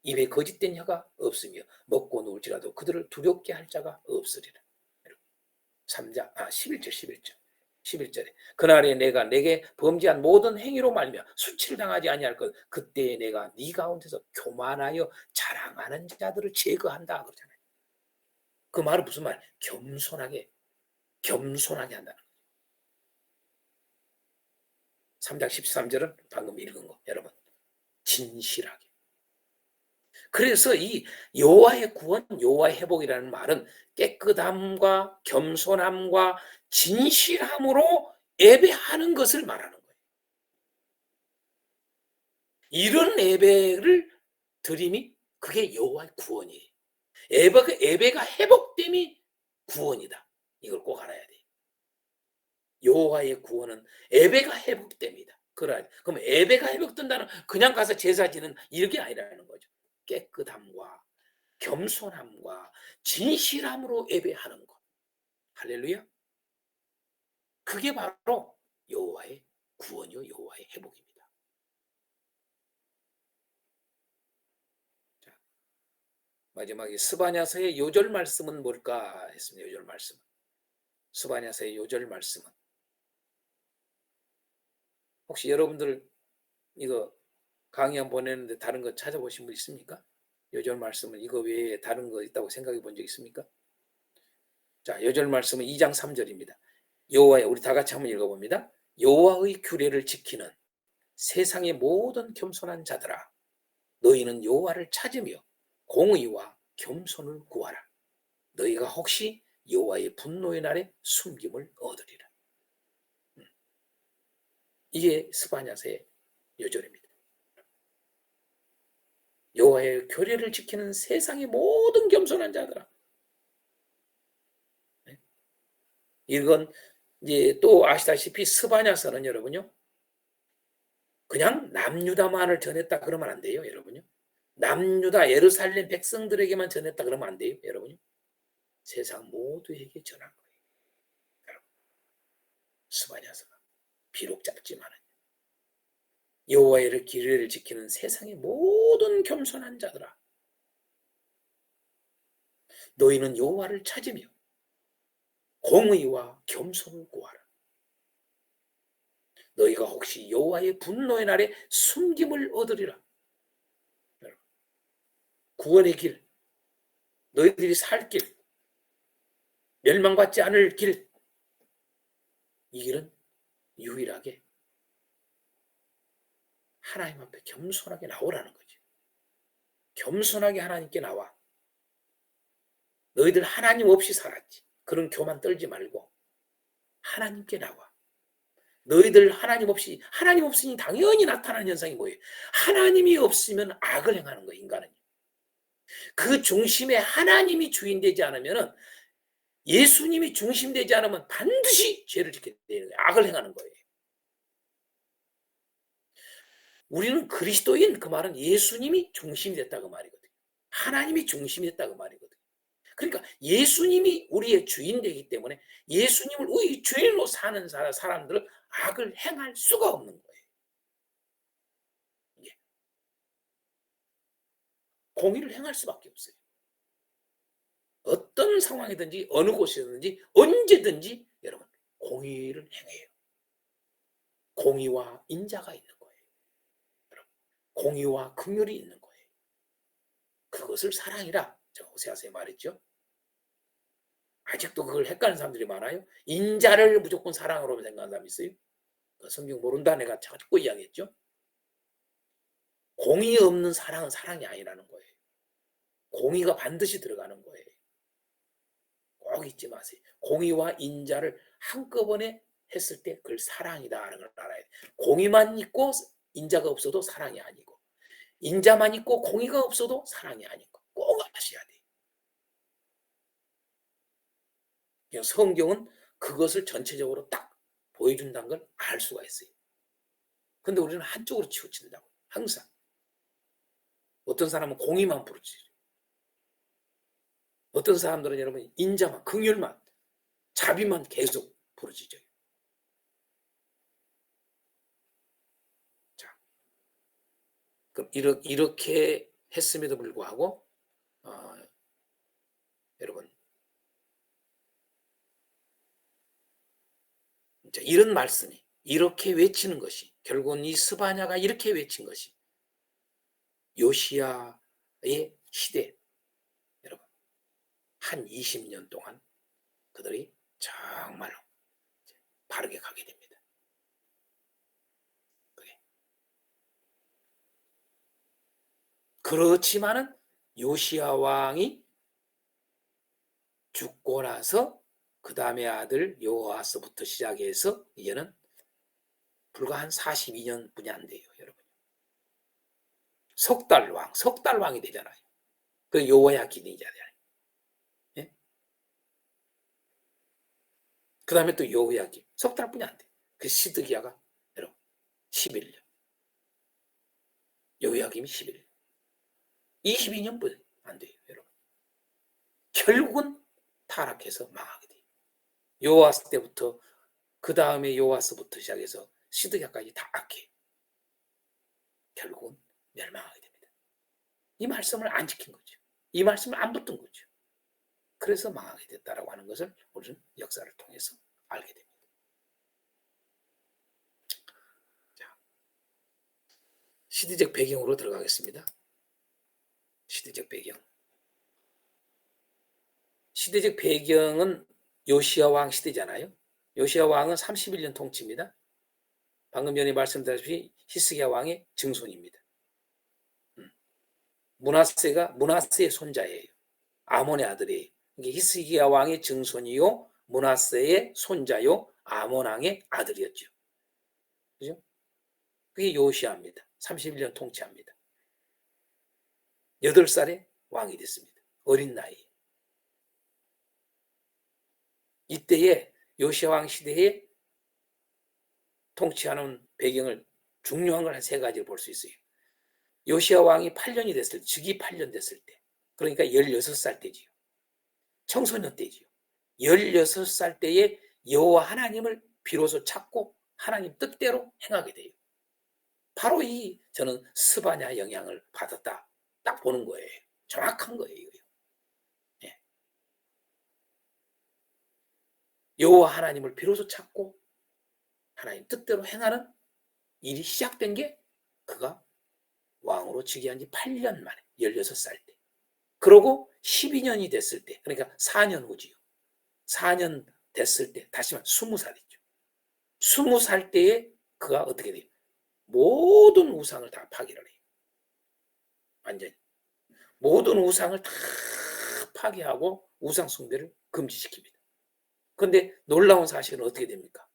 입에 거짓된 혀가 없으며 먹고 누울지라도 그들을 두렵게 할 자가 없으리라. 11절에 그날에 내가 내게 범죄한 모든 행위로 말미암아 수치를 당하지 아니할 것 그때에 내가 네 가운데서 교만하여 자랑하는 자들을 제거한다 그러잖아요. 그 말은 무슨 말? 겸손하게 한다는 거예요. 3장 13절은 방금 읽은 거 여러분 진실하게. 그래서 이 여호와의 구원, 여호와의 회복이라는 말은 깨끗함과 겸손함과 진실함으로 예배하는 것을 말하는 거예요. 이런 예배를 드림이 그게 여호와의 구원이에요. 예배가 회복됨이 구원이다. 이걸 꼭 알아야 돼요. 여호와의 구원은 예배가 회복됩니다. 그럼 예배가 회복된다는 그냥 가서 제사 지는 이게 아니라는 거죠. 깨끗함과 겸손함과 진실함으로 예배하는 것. 할렐루야. 그게 바로 여호와의 구원이요 여호와의 회복입니다. 자, 마지막에 스바냐서의 요절 말씀은 뭘까 했습니다. 요절 말씀. 스바냐서의 요절 말씀은 혹시 여러분들 이거 강의 한 보내는데 다른 거 찾아보신 분 있습니까? 요절 말씀은 이거 외에 다른 거 있다고 생각해 본 적 있습니까? 자, 요절 말씀은 2장 3절입니다. 여호와의 우리 다 같이 한번 읽어봅니다. 여호와의 규례를 지키는 세상의 모든 겸손한 자들아 너희는 여호와를 찾으며 공의와 겸손을 구하라. 너희가 혹시 여호와의 분노의 날에 숨김을 얻으리라. 이게 스바냐서의 요절입니다. 여호와의 규례를 지키는 세상의 모든 겸손한 자들아. 이건 이제 또 아시다시피 스바냐서는 여러분요, 그냥 남유다만을 전했다 그러면 안 돼요, 여러분요. 남유다 예루살렘 백성들에게만 전했다 그러면 안 돼요, 여러분요. 세상 모두에게 전한 거예요. 여러분, 스바냐서가 비록 짧지만 여호와의 규례를 지키는 세상의 모든 겸손한 자들아, 너희는 여호와를 찾으며 공의와 겸손을 구하라. 너희가 혹시 여호와의 분노의 날에 숨김을 얻으리라. 구원의 길, 너희들이 살 길, 멸망받지 않을 길, 이 길은 유일하게 하나님 앞에 겸손하게 나오라는 거죠. 겸손하게 하나님께 나와. 너희들 하나님 없이 살았지. 그런 교만 떨지 말고 하나님께 나와. 너희들 하나님 없으니 당연히 나타나는 현상이 뭐예요? 하나님이 없으면 악을 행하는 거예요, 인간은. 그 중심에 하나님이 주인되지 않으면, 예수님이 중심되지 않으면 반드시 죄를 짓게 되는 거예요. 악을 행하는 거예요. 우리는 그리스도인, 그 말은 예수님이 중심이 됐다 그 말이거든요. 하나님이 중심이 됐다 그 말이거든요. 그러니까 예수님이 우리의 주인 되기 때문에 예수님을 우리 주인으로 사는 사람들은 악을 행할 수가 없는 거예요. 예. 공의를 행할 수밖에 없어요. 어떤 상황이든지 어느 곳이든지 언제든지 여러분 공의를 행해요. 공의와 인자가 있는 거예요. 여러분, 공의와 긍휼이 있는 거예요. 그것을 사랑이라 제가 호세아서에 말했죠. 아직도 그걸 헷갈리는 사람들이 많아요. 인자를 무조건 사랑으로 생각하는 사람이 있어요. 성경 모른다 내가 자꾸 이야기했죠. 공의 없는 사랑은 사랑이 아니라는 거예요. 공의가 반드시 들어가는 거예요. 꼭 잊지 마세요. 공의와 인자를 한꺼번에 했을 때 그걸 사랑이다라는 걸 알아야 돼요. 공의만 있고 인자가 없어도 사랑이 아니고, 인자만 있고 공의가 없어도 사랑이 아니고, 꼭 아셔야 돼요. 성경은 그것을 전체적으로 딱 보여준다는 걸 알 수가 있어요. 근데 우리는 한쪽으로 치우친다고. 항상. 어떤 사람은 공의만 부르짖어요. 어떤 사람들은 여러분 인자만, 긍휼만, 자비만 계속 부르짖어요. 자, 그럼 이렇게 했음에도 불구하고 여러분 이런 말씀이 이렇게 외치는 것이, 결국은 이 스바냐가 이렇게 외친 것이 요시야의 시대, 여러분 한 20년 동안 그들이 정말로 바르게 가게 됩니다. 그렇지만은 요시야 왕이 죽고 나서 그 다음에 아들 여호아스부터 시작해서 이제는 불과 한 42년뿐이 안 돼요, 여러분. 석 달 왕이 되잖아요. 그 여호야긴이잖아요. 예? 그 다음에 또 여호야긴, 석 달뿐이 안 돼. 그 시드기야가 여러분 11년, 여호야김이 11년, 22년뿐이 안 돼요, 여러분. 결국은 타락해서 망하게 돼요. 여호아스 때부터, 그 다음에 여호아스부터 시작해서 시드기야까지 다 악해. 결국은 멸망하게 됩니다. 이 말씀을 안 지킨 거죠. 이 말씀을 안 붙든 거죠. 그래서 망하게 됐다라고 하는 것을 우리는 역사를 통해서 알게 됩니다. 자, 시대적 배경으로 들어가겠습니다. 시대적 배경. 시대적 배경은 요시야 왕 시대잖아요. 요시야 왕은 31년 통치입니다. 방금 전에 말씀드렸다시피 히스기야 왕의 증손입니다. 므낫세의 손자예요. 아몬의 아들이에요. 히스기야 왕의 증손이요, 므낫세의 손자요, 아몬 왕의 아들이었죠. 그죠? 그게 요시야입니다. 31년 통치합니다. 8살에 왕이 됐습니다. 어린 나이. 이때에 요시아 왕 시대에 통치하는 배경을 중요한 걸 한 세 가지를 볼 수 있어요. 요시아 왕이 8년이 됐을 때, 즉위 8년 됐을 때, 그러니까 16살 때지요. 청소년 때지요. 16살 때에 여호와 하나님을 비로소 찾고 하나님 뜻대로 행하게 돼요. 바로 저는 스바냐 영향을 받았다. 딱 보는 거예요. 정확한 거예요. 예. 여호와 하나님을 비로소 찾고 하나님 뜻대로 행하는 일이 시작된 게 그가 왕으로 즉위한 지 8년 만에 16살 때. 그러고 12년이 됐을 때, 그러니까 4년 후지요. 4년 됐을 때, 다시 말해 20살이죠. 20살 때에 그가 어떻게 돼요? 모든 우상을 다 파괴를 해요. 완전히. 모든 우상을 다 파괴하고 우상 숭배를 금지시킵니다. 그런데 놀라운 사실은 어떻게 됩니까?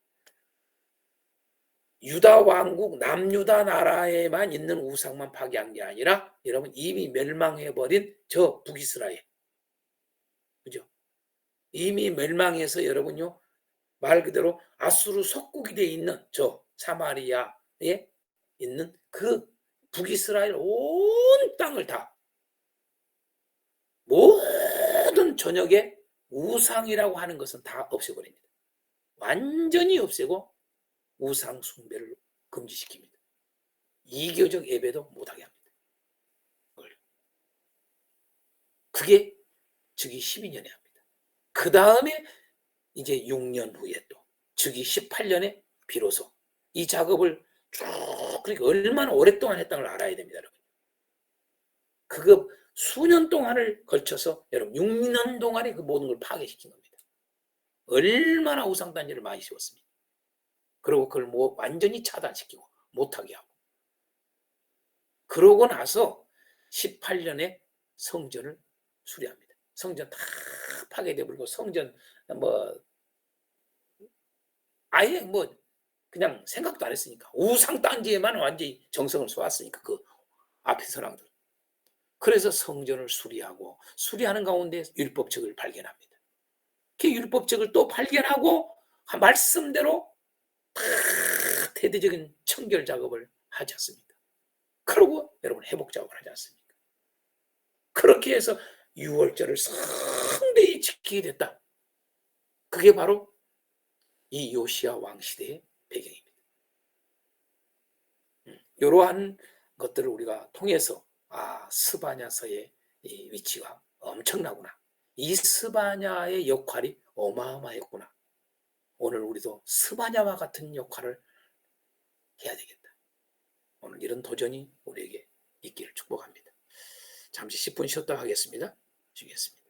유다 왕국 남유다 나라에만 있는 우상만 파괴한 게 아니라 여러분 이미 멸망해버린 저 북이스라엘, 그죠? 이미 멸망해서 여러분요 말 그대로 아수르 속국이 돼 있는 저 사마리아에 있는 그 북이스라엘 온 땅을 다 모든 저녁에 우상이라고 하는 것은 다 없애버립니다. 완전히 없애고 우상 숭배를 금지시킵니다. 이교적 예배도 못하게 합니다. 그게 즉위 12년에 합니다. 그 다음에 이제 6년 후에 또 즉위 18년에 비로소 이 작업을 쭉, 그러니까 얼마나 오랫동안 했다는 걸 알아야 됩니다, 여러분. 그거 수년 동안을 걸쳐서 여러분 6년 동안에 그 모든 걸 파괴시킨 겁니다. 얼마나 우상단지를 많이 씌웠습니다. 그리고 그걸 완전히 차단시키고 못하게 하고. 그러고 나서 18년에 성전을 수리합니다. 성전 다 파괴되버리고 성전 뭐 아예 뭐 그냥 생각도 안 했으니까 우상 단지에만 완전히 정성을 쏟았으니까 그 앞에 사람들. 그래서 성전을 수리하고 수리하는 가운데 율법책을 발견합니다. 그 율법책을 또 발견하고 말씀대로 다 대대적인 청결 작업을 하지 않습니까? 그러고 여러분 회복 작업을 하지 않습니까? 그렇게 해서 6월절을 성대히 지키게 됐다. 그게 바로 이 요시야 왕 시대의 배경입니다. 이러한 것들을 우리가 통해서 스바냐서의 이 위치가 엄청나구나. 이 스바냐의 역할이 어마어마했구나. 오늘 우리도 스바냐와 같은 역할을 해야 되겠다. 오늘 이런 도전이 우리에게 있기를 축복합니다. 잠시 10분 쉬었다 하겠습니다. 쉬겠습니다.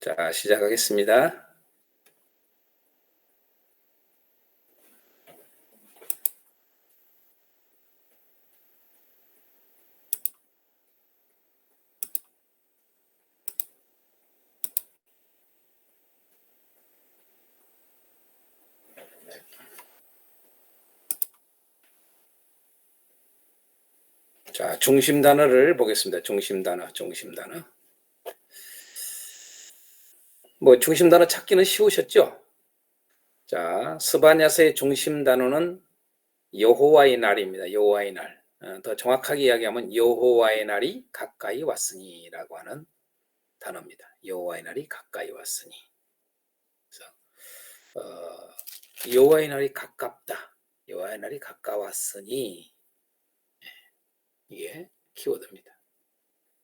자, 시작하겠습니다. 자, 중심 단어를 보겠습니다. 중심 단어. 뭐 중심 단어 찾기는 쉬우셨죠? 자, 스바냐서의 중심 단어는 여호와의 날입니다. 여호와의 날. 더 정확하게 이야기하면 여호와의 날이 가까이 왔으니라고 하는 단어입니다. 여호와의 날이 가까이 왔으니. 그래서 여호와의 날이 가깝다. 여호와의 날이 가까웠으니 이게 키워드입니다.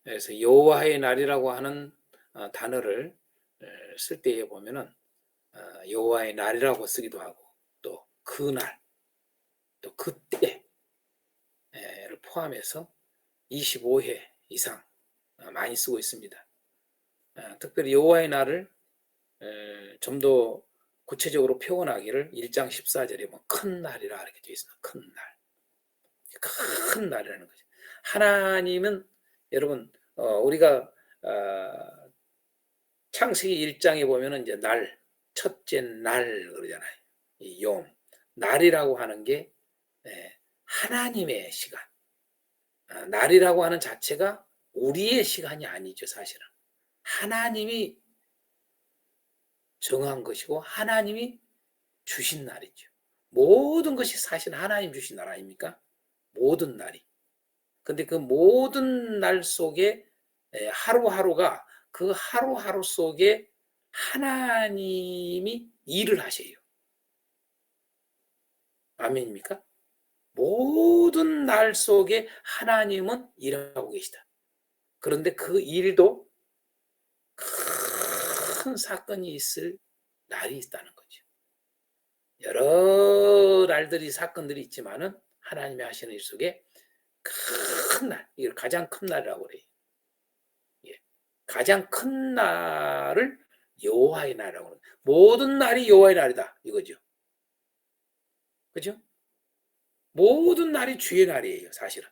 그래서 여호와의 날이라고 하는 단어를 쓸 때에 보면은 여호와의 날이라고 쓰기도 하고 또 그날 또 그때를 포함해서 25회 이상 많이 쓰고 있습니다. 특별히 여호와의 날을 좀 더 구체적으로 표현하기를 1장 14절에 뭐 큰 날이라 이렇게 되어 있습니다. 큰 날. 큰 날이라는 거죠. 하나님은 여러분 우리가 창세기 1장에 보면은 이제 날, 첫째 날 그러잖아요. 이 욤, 날이라고 하는 게 하나님의 시간. 날이라고 하는 자체가 우리의 시간이 아니죠, 사실은. 하나님이 정한 것이고 하나님이 주신 날이죠. 모든 것이 사실 하나님 주신 날 아닙니까? 모든 날이. 근데 그 모든 날 속에 하루하루가 그 하루하루 속에 하나님이 일을 하셔요. 아멘입니까? 모든 날 속에 하나님은 일하고 계시다. 그런데 그 일도 큰 사건이 있을 날이 있다는 거죠. 여러 날들이 사건들이 있지만은 하나님이 하시는 일 속에 큰 날, 이걸 가장 큰 날이라고 그래요. 예. 가장 큰 날을 여호와의 날이라고 그래요. 모든 날이 여호와의 날이다 이거죠. 그죠? 모든 날이 주의 날이에요, 사실은.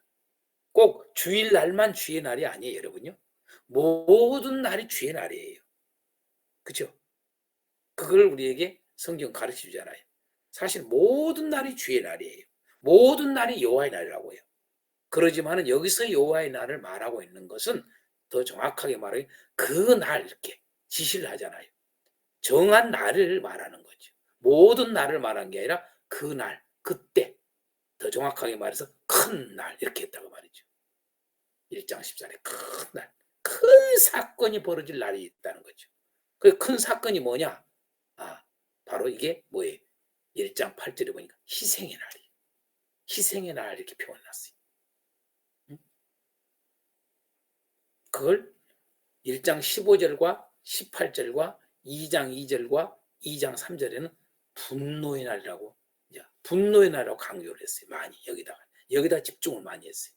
꼭 주일 날만 주의 날이 아니에요, 여러분요. 모든 날이 주의 날이에요. 그죠? 그걸 우리에게 성경 가르쳐 주잖아요. 사실 모든 날이 주의 날이에요. 모든 날이 여호와의 날이라고 해요. 그러지만은 여기서 여호와의 날을 말하고 있는 것은 더 정확하게 말해 그 날 이렇게 지시를 하잖아요. 정한 날을 말하는 거죠. 모든 날을 말한 게 아니라 그 날, 그때 더 정확하게 말해서 큰 날 이렇게 했다고 말이죠. 1장 14절에 큰 날, 큰 사건이 벌어질 날이 있다는 거죠. 그 큰 사건이 뭐냐? 바로 이게 뭐예요? 1장 8절에 보니까 희생의 날이. 희생의 날 이렇게 표현해놨어요. 그걸 1장 15절과 18절과 2장 2절과 2장 3절에는 분노의 날이라고 분노의 날이라고 강조를 했어요. 많이 여기다 집중을 많이 했어요.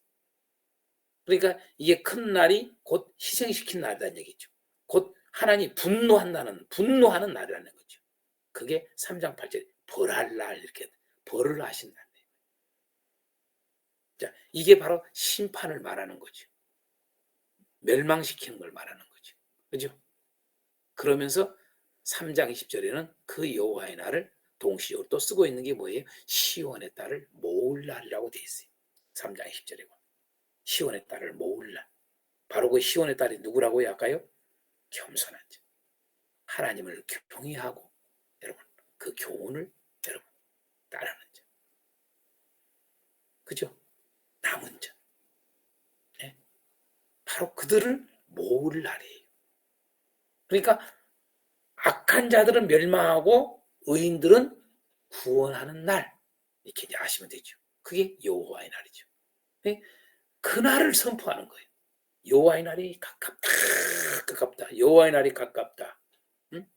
그러니까 이게 큰 날이 곧 희생시킨 날이라는 얘기죠. 곧 하나님 분노하는 날이라는 거죠. 그게 3장 8절 벌할 날 이렇게 벌을 하신다. 자, 이게 바로 심판을 말하는 거죠. 멸망시키는 걸 말하는 거죠. 그죠? 그러면서 3장 20절에는 그 여호와의 날을 동시적으로 또 쓰고 있는 게 뭐예요? 시온의 딸을 모을 날이라고 되어 있어요. 3장 20절에 시온의 딸을 모을 날. 바로 그 시온의 딸이 누구라고 할까요? 겸손한 자. 하나님을 경외하고 여러분 그 교훈을 여러분 따르는 자. 그죠? 남은 자. 네? 바로 그들을 모을 날이에요. 그러니까 악한 자들은 멸망하고 의인들은 구원하는 날 이렇게 아시면 되죠. 그게 여호와의 날이죠. 그 날을 선포하는 거예요. 여호와의 날이 가깝다. 여호와의 날이 가깝다. 응?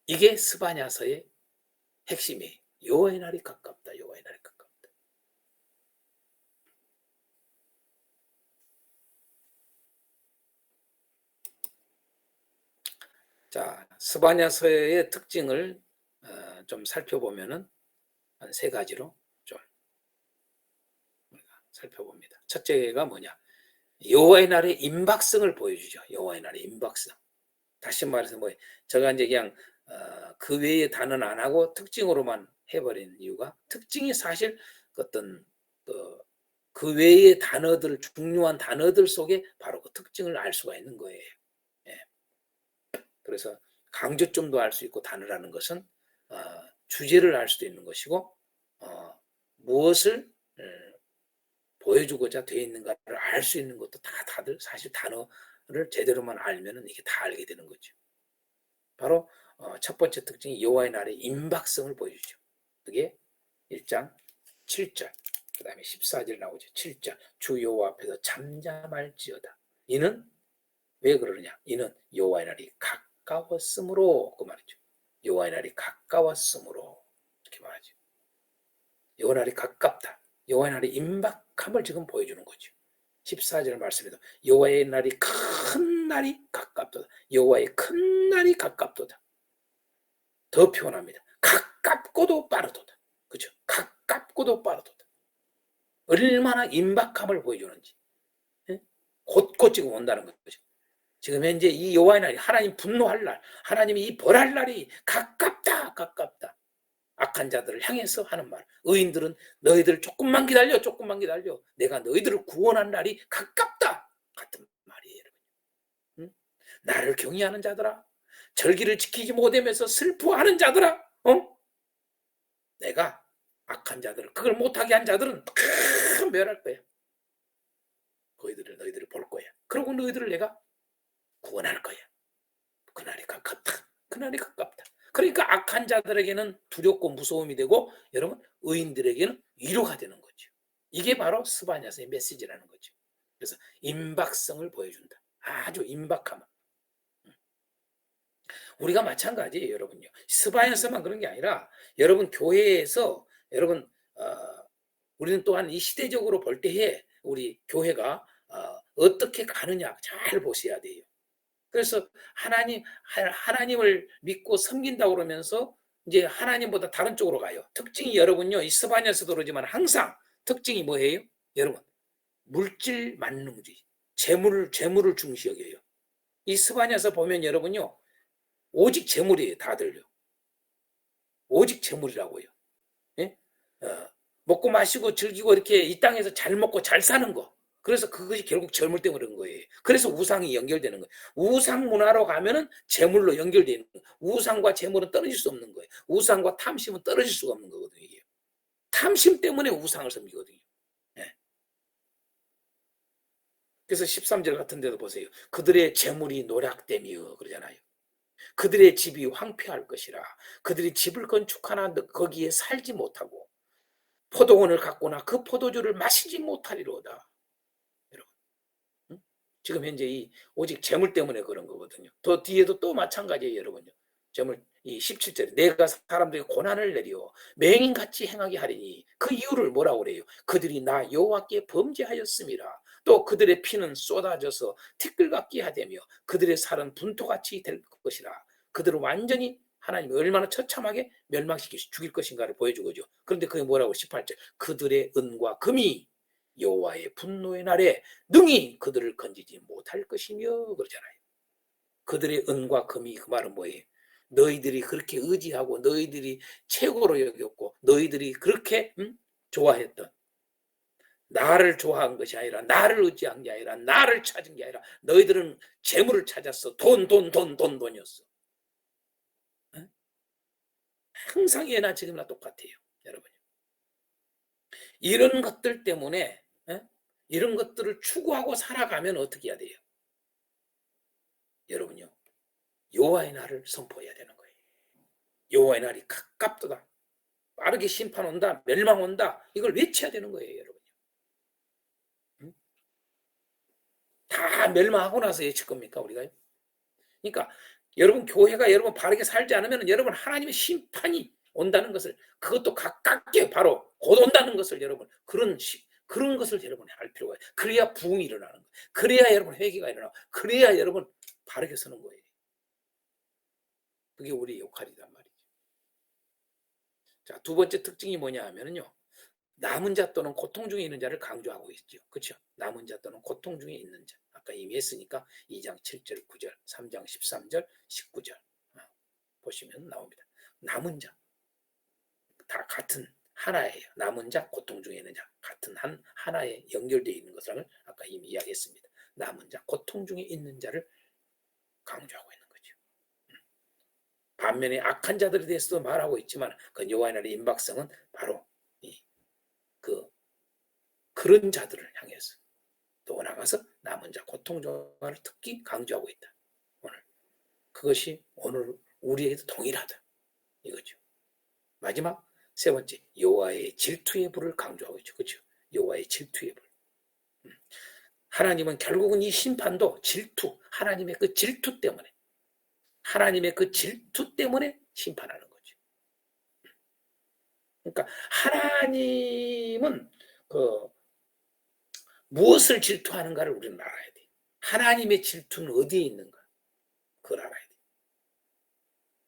이게 스바냐서의 핵심이에요. 여호와의 날이 가깝다. 여호와의 날이 가깝다. 자, 스바냐서의 특징을 좀 살펴보면은 한 세 가지로 좀 살펴봅니다. 첫째가 뭐냐? 여호와의 날의 임박성을 보여주죠. 여호와의 날의 임박성. 다시 말해서 뭐 제가 이제 그냥 그 외의 단어는 안 하고 특징으로만 해버린 이유가, 특징이 사실 어떤 그 외의 단어들, 중요한 단어들 속에 바로 그 특징을 알 수가 있는 거예요. 예. 그래서 강조점도 알 수 있고, 단어라는 것은 주제를 알 수도 있는 것이고, 무엇을 보여주고자 되어 있는가를 알 수 있는 것도 다들 사실 단어를 제대로만 알면은 이게 다 알게 되는 거죠. 바로 첫 번째 특징이 여호와의 날의 임박성을 보여주죠. 그게 1장 7절, 그 다음에 14절 나오죠. 7절, 주 여호와 앞에서 잠잠할지어다. 이는 왜 그러느냐? 이는 여호와의 날이 가까웠으므로, 그 말이죠. 여호와의 날이 가까웠으므로, 이렇게 말하죠. 여호와의 날이 가깝다. 여호와의 날의 임박함을 지금 보여주는 거죠. 14절 말씀에도 여호와의 날이 큰 날이 가깝도다. 여호와의 큰 날이 가깝도다. 더 표현합니다. 가깝고도 빠르도다. 그죠? 가깝고도 빠르도다. 얼마나 임박함을 보여주는지. 예? 곧곧 지금 온다는 거죠. 지금 현재 이 여호와의 날이, 하나님 분노할 날, 하나님이 이 벌할 날이 가깝다, 가깝다. 악한 자들을 향해서 하는 말. 의인들은 너희들 조금만 기다려, 조금만 기다려. 내가 너희들을 구원한 날이 가깝다. 같은 말이에요, 여러분. 응? 나를 경외하는 자들아, 절기를 지키지 못하면서 슬퍼하는 자들아, 내가 악한 자들, 그걸 못하게 한 자들은 큰 멸할 거야. 너희들을 볼 거야. 그리고 너희들을 내가 구원할 거야. 그날이 가깝다. 그날이 가깝다. 그러니까 악한 자들에게는 두렵고 무서움이 되고, 여러분, 의인들에게는 위로가 되는 거죠. 이게 바로 스바냐서의 메시지라는 거죠. 그래서 임박성을 보여준다. 아주 임박함. 우리가 마찬가지예요, 여러분요. 스바냐서만 그런 게 아니라, 여러분 교회에서, 여러분 우리는 또한 이 시대적으로 볼 때에 우리 교회가 어떻게 가느냐 잘 보셔야 돼요. 그래서 하나님을 믿고 섬긴다고 그러면서 이제 하나님보다 다른 쪽으로 가요. 특징이 여러분요, 이 스바냐서도 그러지만 항상 특징이 뭐예요? 여러분, 물질 만능주의, 재물을 중시 여겨요. 이 스바냐서 보면 여러분요, 오직 재물이에요, 다들요. 오직 재물이라고요. 예? 먹고 마시고 즐기고 이렇게 이 땅에서 잘 먹고 잘 사는 거. 그래서 그것이 결국 재물 때문에 그런 거예요. 그래서 우상이 연결되는 거예요. 우상 문화로 가면은 재물로 연결되는 거예요. 우상과 재물은 떨어질 수 없는 거예요. 우상과 탐심은 떨어질 수가 없는 거거든요. 이게. 탐심 때문에 우상을 섬기거든요. 네. 그래서 13절 같은 데도 보세요. 그들의 재물이 노략되며 그러잖아요. 그들의 집이 황폐할 것이라. 그들이 집을 건축하나 거기에 살지 못하고 포도원을 갖거나 그 포도주를 마시지 못하리로다. 여러분, 응? 지금 현재 이 오직 재물 때문에 그런 거거든요. 더 뒤에도 또 마찬가지예요, 여러분요. 재물, 이 17절에 내가 사람들에게 고난을 내려 맹인같이 행하게 하리니, 그 이유를 뭐라고 그래요? 그들이 나 여호와께 범죄하였음이라. 또 그들의 피는 쏟아져서 티끌같게 하되며 그들의 살은 분토같이 될 것이라. 그들은 완전히 하나님이 얼마나 처참하게 멸망시켜 죽일 것인가를 보여주고죠. 그런데 그게 뭐라고? 18절, 그들의 은과 금이 여호와의 분노의 날에 능히 그들을 건지지 못할 것이며 그러잖아요. 그들의 은과 금이, 그 말은 뭐예요? 너희들이 그렇게 의지하고 너희들이 최고로 여겼고 너희들이 그렇게 좋아했던, 나를 좋아한 것이 아니라, 나를 의지한 게 아니라, 나를 찾은 게 아니라 너희들은 재물을 찾았어. 돈이었어. 항상 예나 지금이나 똑같아요, 여러분. 이런 것들 때문에 이런 것들을 추구하고 살아가면 어떻게 해야 돼요? 여러분요, 여호와의 날을 선포해야 되는 거예요. 여호와의 날이 가깝도다. 빠르게 심판 온다. 멸망 온다. 이걸 외쳐야 되는 거예요, 여러분요. 다 멸망하고 나서 외칠 겁니까, 우리가요? 그러니까 여러분, 교회가 여러분 바르게 살지 않으면 여러분 하나님의 심판이 온다는 것을, 그것도 가깝게 바로 곧 온다는 것을, 여러분 그런 것을 여러분이 할 필요가 있어요. 그래야 부흥이 일어나는 거예요. 그래야 여러분 회개가 일어나고, 그래야 여러분 바르게 서는 거예요. 그게 우리의 역할이란 말이죠. 자, 두 번째 특징이 뭐냐 하면요. 남은 자 또는 고통 중에 있는 자를 강조하고 있죠. 그렇죠? 남은 자 또는 고통 중에 있는 자. 아까 이미 했으니까 2장 7절, 9절, 3장 13절, 19절 보시면 나옵니다. 남은 자. 다 같은 하나예요. 남은 자, 고통 중에 있는 자. 같은 하나에 연결되어 있는 것을 아까 이미 이야기했습니다. 남은 자, 고통 중에 있는 자를 강조하고 있는 거죠. 반면에 악한 자들에 대해서도 말하고 있지만 그 여호와의 날의 임박성은 바로 그런 자들을 향해서 또 나가서 남은 자 고통 중을 특히 강조하고 있다. 오늘 그것이 오늘 우리에게도 동일하다 이거죠. 마지막 세 번째 여호와의 질투의 불을 강조하고 있죠. 그렇죠? 여호와의 질투의 불. 하나님은 결국은 이 심판도 질투, 하나님의 그 질투 때문에 심판하는 거죠. 그러니까 하나님은 무엇을 질투하는가를 우리는 알아야 돼. 하나님의 질투는 어디에 있는가? 그걸 알아야 돼.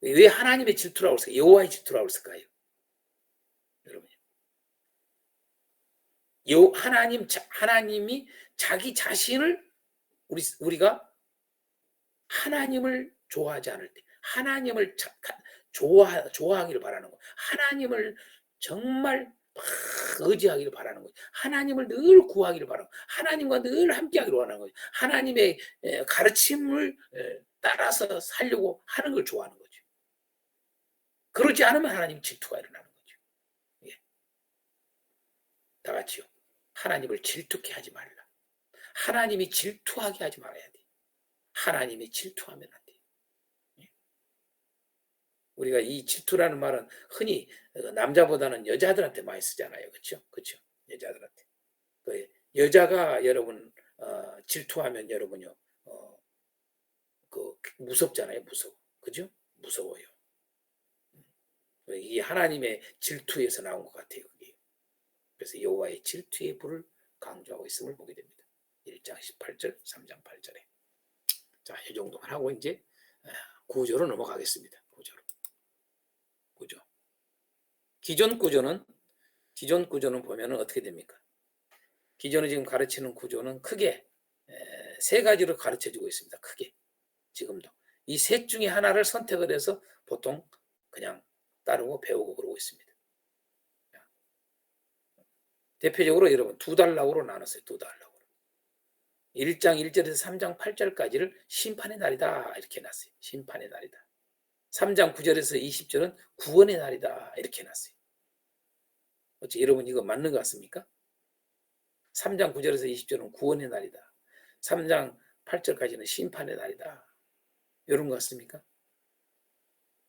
왜 하나님의 질투라고 했을까요? 여호와의 질투라고 했을까요? 여러분, 하나님이 자기 자신을 우리가 하나님을 좋아하지 않을 때, 하나님을 좋아하기를 바라는 거, 하나님을 정말 의지하기를 바라는 거죠. 하나님을 늘 구하기를 바라고 하나님과 늘 함께하기를 원하는 거죠. 하나님의 가르침을 따라서 살려고 하는 걸 좋아하는 거죠. 그러지 않으면 하나님 질투가 일어나는 거죠. 예. 다 같이요. 하나님을 질투케 하지 말라. 하나님이 질투하게 하지 말아야 돼. 하나님이 질투하면 안 돼. 예. 우리가 이 질투라는 말은 흔히 남자보다는 여자들한테 많이 쓰잖아요. 그렇죠? 그렇죠? 여자들한테. 여자가 여러분 질투하면 여러분요 무섭잖아요. 무서워. 그죠? 무서워요. 이 하나님의 질투에서 나온 것 같아요. 그게. 그래서 여호와의 질투의 불을 강조하고 있음을 보게 됩니다. 1장 18절, 3장 8절에. 자, 이 정도만 하고 이제 구조로 넘어가겠습니다. 구조. 기존 구조는 보면은 어떻게 됩니까? 기존에 지금 가르치는 구조는 크게 세 가지로 가르쳐주고 있습니다. 크게 지금도 이 셋 중에 하나를 선택을 해서 보통 그냥 따르고 배우고 그러고 있습니다. 대표적으로 여러분 두 단락으로 나눴어요. 두 단락으로 1장 1절에서 3장 8절까지를 심판의 날이다 이렇게 해놨어요. 심판의 날이다. 3장 9절에서 20절은 구원의 날이다 이렇게 해놨어요. 어째 여러분 이거 맞는 것 같습니까? 3장 9절에서 20절은 구원의 날이다. 3장 8절까지는 심판의 날이다. 이런 것 같습니까?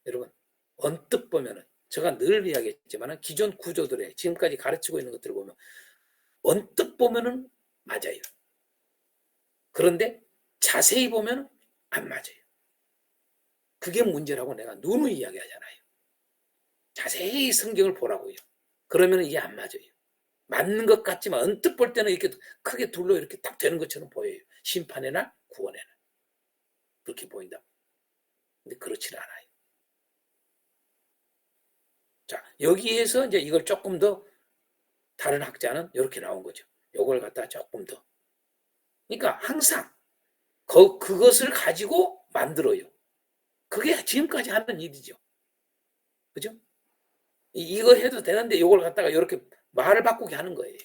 여러분 언뜻 보면은 제가 늘 이야기했지만 기존 구조들에 지금까지 가르치고 있는 것들을 보면 언뜻 보면은 맞아요. 그런데 자세히 보면 안 맞아요. 그게 문제라고 내가 누누이 이야기하잖아요. 자세히 성경을 보라고요. 그러면 이게 안 맞아요. 맞는 것 같지만 언뜻 볼 때는 이렇게 크게 둘로 이렇게 딱 되는 것처럼 보여요. 심판의 날, 구원의 날. 그렇게 보인다. 근데 그렇지는 않아요. 자, 여기에서 이제 이걸 조금 더 다른 학자는 이렇게 나온 거죠. 이걸 갖다 조금 더. 그러니까 항상 그것을 가지고 만들어요. 그게 지금까지 하는 일이죠. 그죠? 이거 해도 되는데 이걸 갖다가 이렇게 말을 바꾸게 하는 거예요.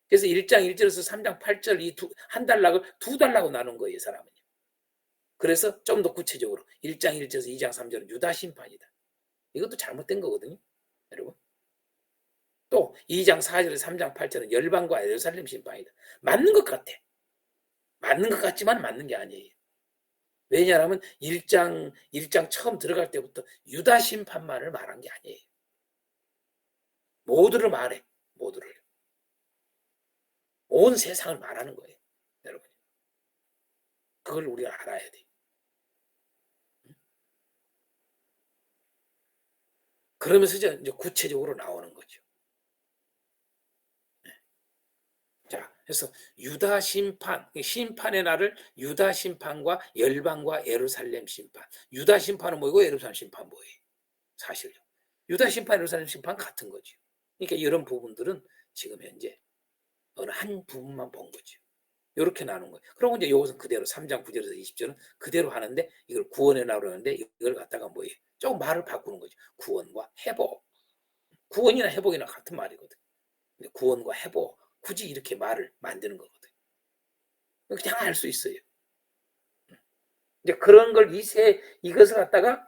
그래서 1장 1절에서 3장 8절 이 한 단락을 두 단락으로 나눈 거예요, 사람은요. 그래서 좀 더 구체적으로 1장 1절에서 2장 3절은 유다 심판이다. 이것도 잘못된 거거든요, 여러분. 또 2장 4절에서 3장 8절은 열방과 예루살렘 심판이다. 맞는 것 같아. 맞는 것 같지만 맞는 게 아니에요. 왜냐하면 1장 처음 들어갈 때부터 유다 심판만을 말한 게 아니에요. 모두를 말해. 모두를. 온 세상을 말하는 거예요. 여러분. 그걸 우리가 알아야 돼요. 그러면서 이제 구체적으로 나오는 거죠. 자, 그래서 유다 심판, 심판의 날을 유다 심판과 열방과 예루살렘 심판. 유다 심판은 뭐고 예루살렘 심판 뭐예요? 사실요. 유다 심판, 예루살렘 심판 같은 거죠. 그러니까 이런 부분들은 지금 현재 어느 한 부분만 본 거죠. 이렇게 나눈 거예요. 그러고 이제 이것은 그대로 3장 9절에서 20절은 그대로 하는데 이걸 구원에 나오는데 이걸 갖다가 뭐예요? 조금 말을 바꾸는 거죠. 구원과 회복. 구원이나 회복이나 같은 말이거든. 근데 구원과 회복 굳이 이렇게 말을 만드는 거거든. 그냥 알 수 있어요. 이제 그런 걸 이것을 갖다가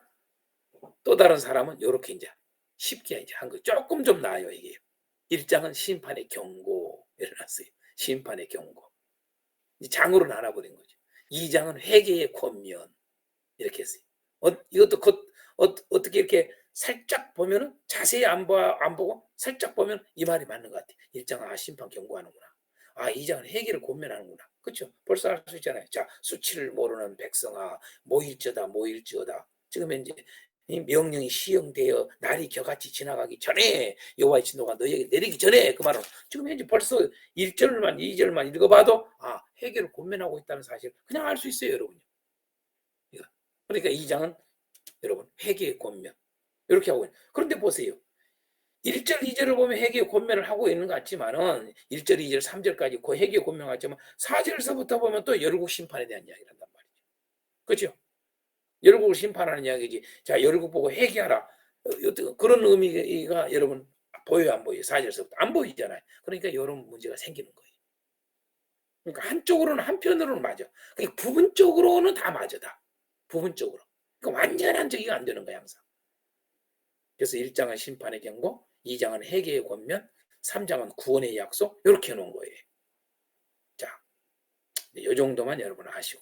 또 다른 사람은 이렇게 이제 쉽게 이제 한 거 조금 좀 나아요 이게. 1장은 심판의 경고 일어났어요. 심판의 경고. 장으로 나눠버린 거죠. 2장은 회개의 권면 이렇게 했어요. 이것도 어떻게 이렇게 살짝 보면은 자세히 안 보고 살짝 보면 이 말이 맞는 것 같아요. 1장은 심판 경고하는구나. 2장은 회개를 권면하는구나. 그렇죠? 벌써 알 수 있잖아요. 자, 수치를 모르는 백성아, 모일지어다. 지금 현재 이 명령이 시행되어 날이 겨같이 지나가기 전에 여호와의 진노가 너희에게 내리기 전에 그 말은 지금 현재 벌써 1절만 2절만 읽어봐도 회개를 권면하고 있다는 사실 그냥 알 수 있어요, 여러분. 그러니까 2장은 여러분 회개의 권면 이렇게 하고 있는. 그런데 보세요. 1절, 2절을 보면 회개의 권면을 하고 있는 것 같지만은 1절, 2절, 3절까지 그 회개의 권면 같지만 4절서부터 보면 또 열국 심판에 대한 이야기를 한단 말이죠. 그렇죠? 열국을 심판하는 이야기지. 자, 열국 보고 회개하라. 그런 의미가 여러분 보여요, 안 보여요? 4절서부터 안 보이잖아요. 그러니까 이런 문제가 생기는 거예요. 그러니까 한쪽으로는 한편으로는 맞아. 그러니까 부분적으로는 다 맞아, 다. 부분적으로. 그러니까 완전한 저기가 안 되는 거야, 항상. 그래서 1장은 심판의 경고, 2장은 회개의 권면, 3장은 구원의 약속 이렇게 해놓은 거예요. 자, 이 정도만 여러분 아시고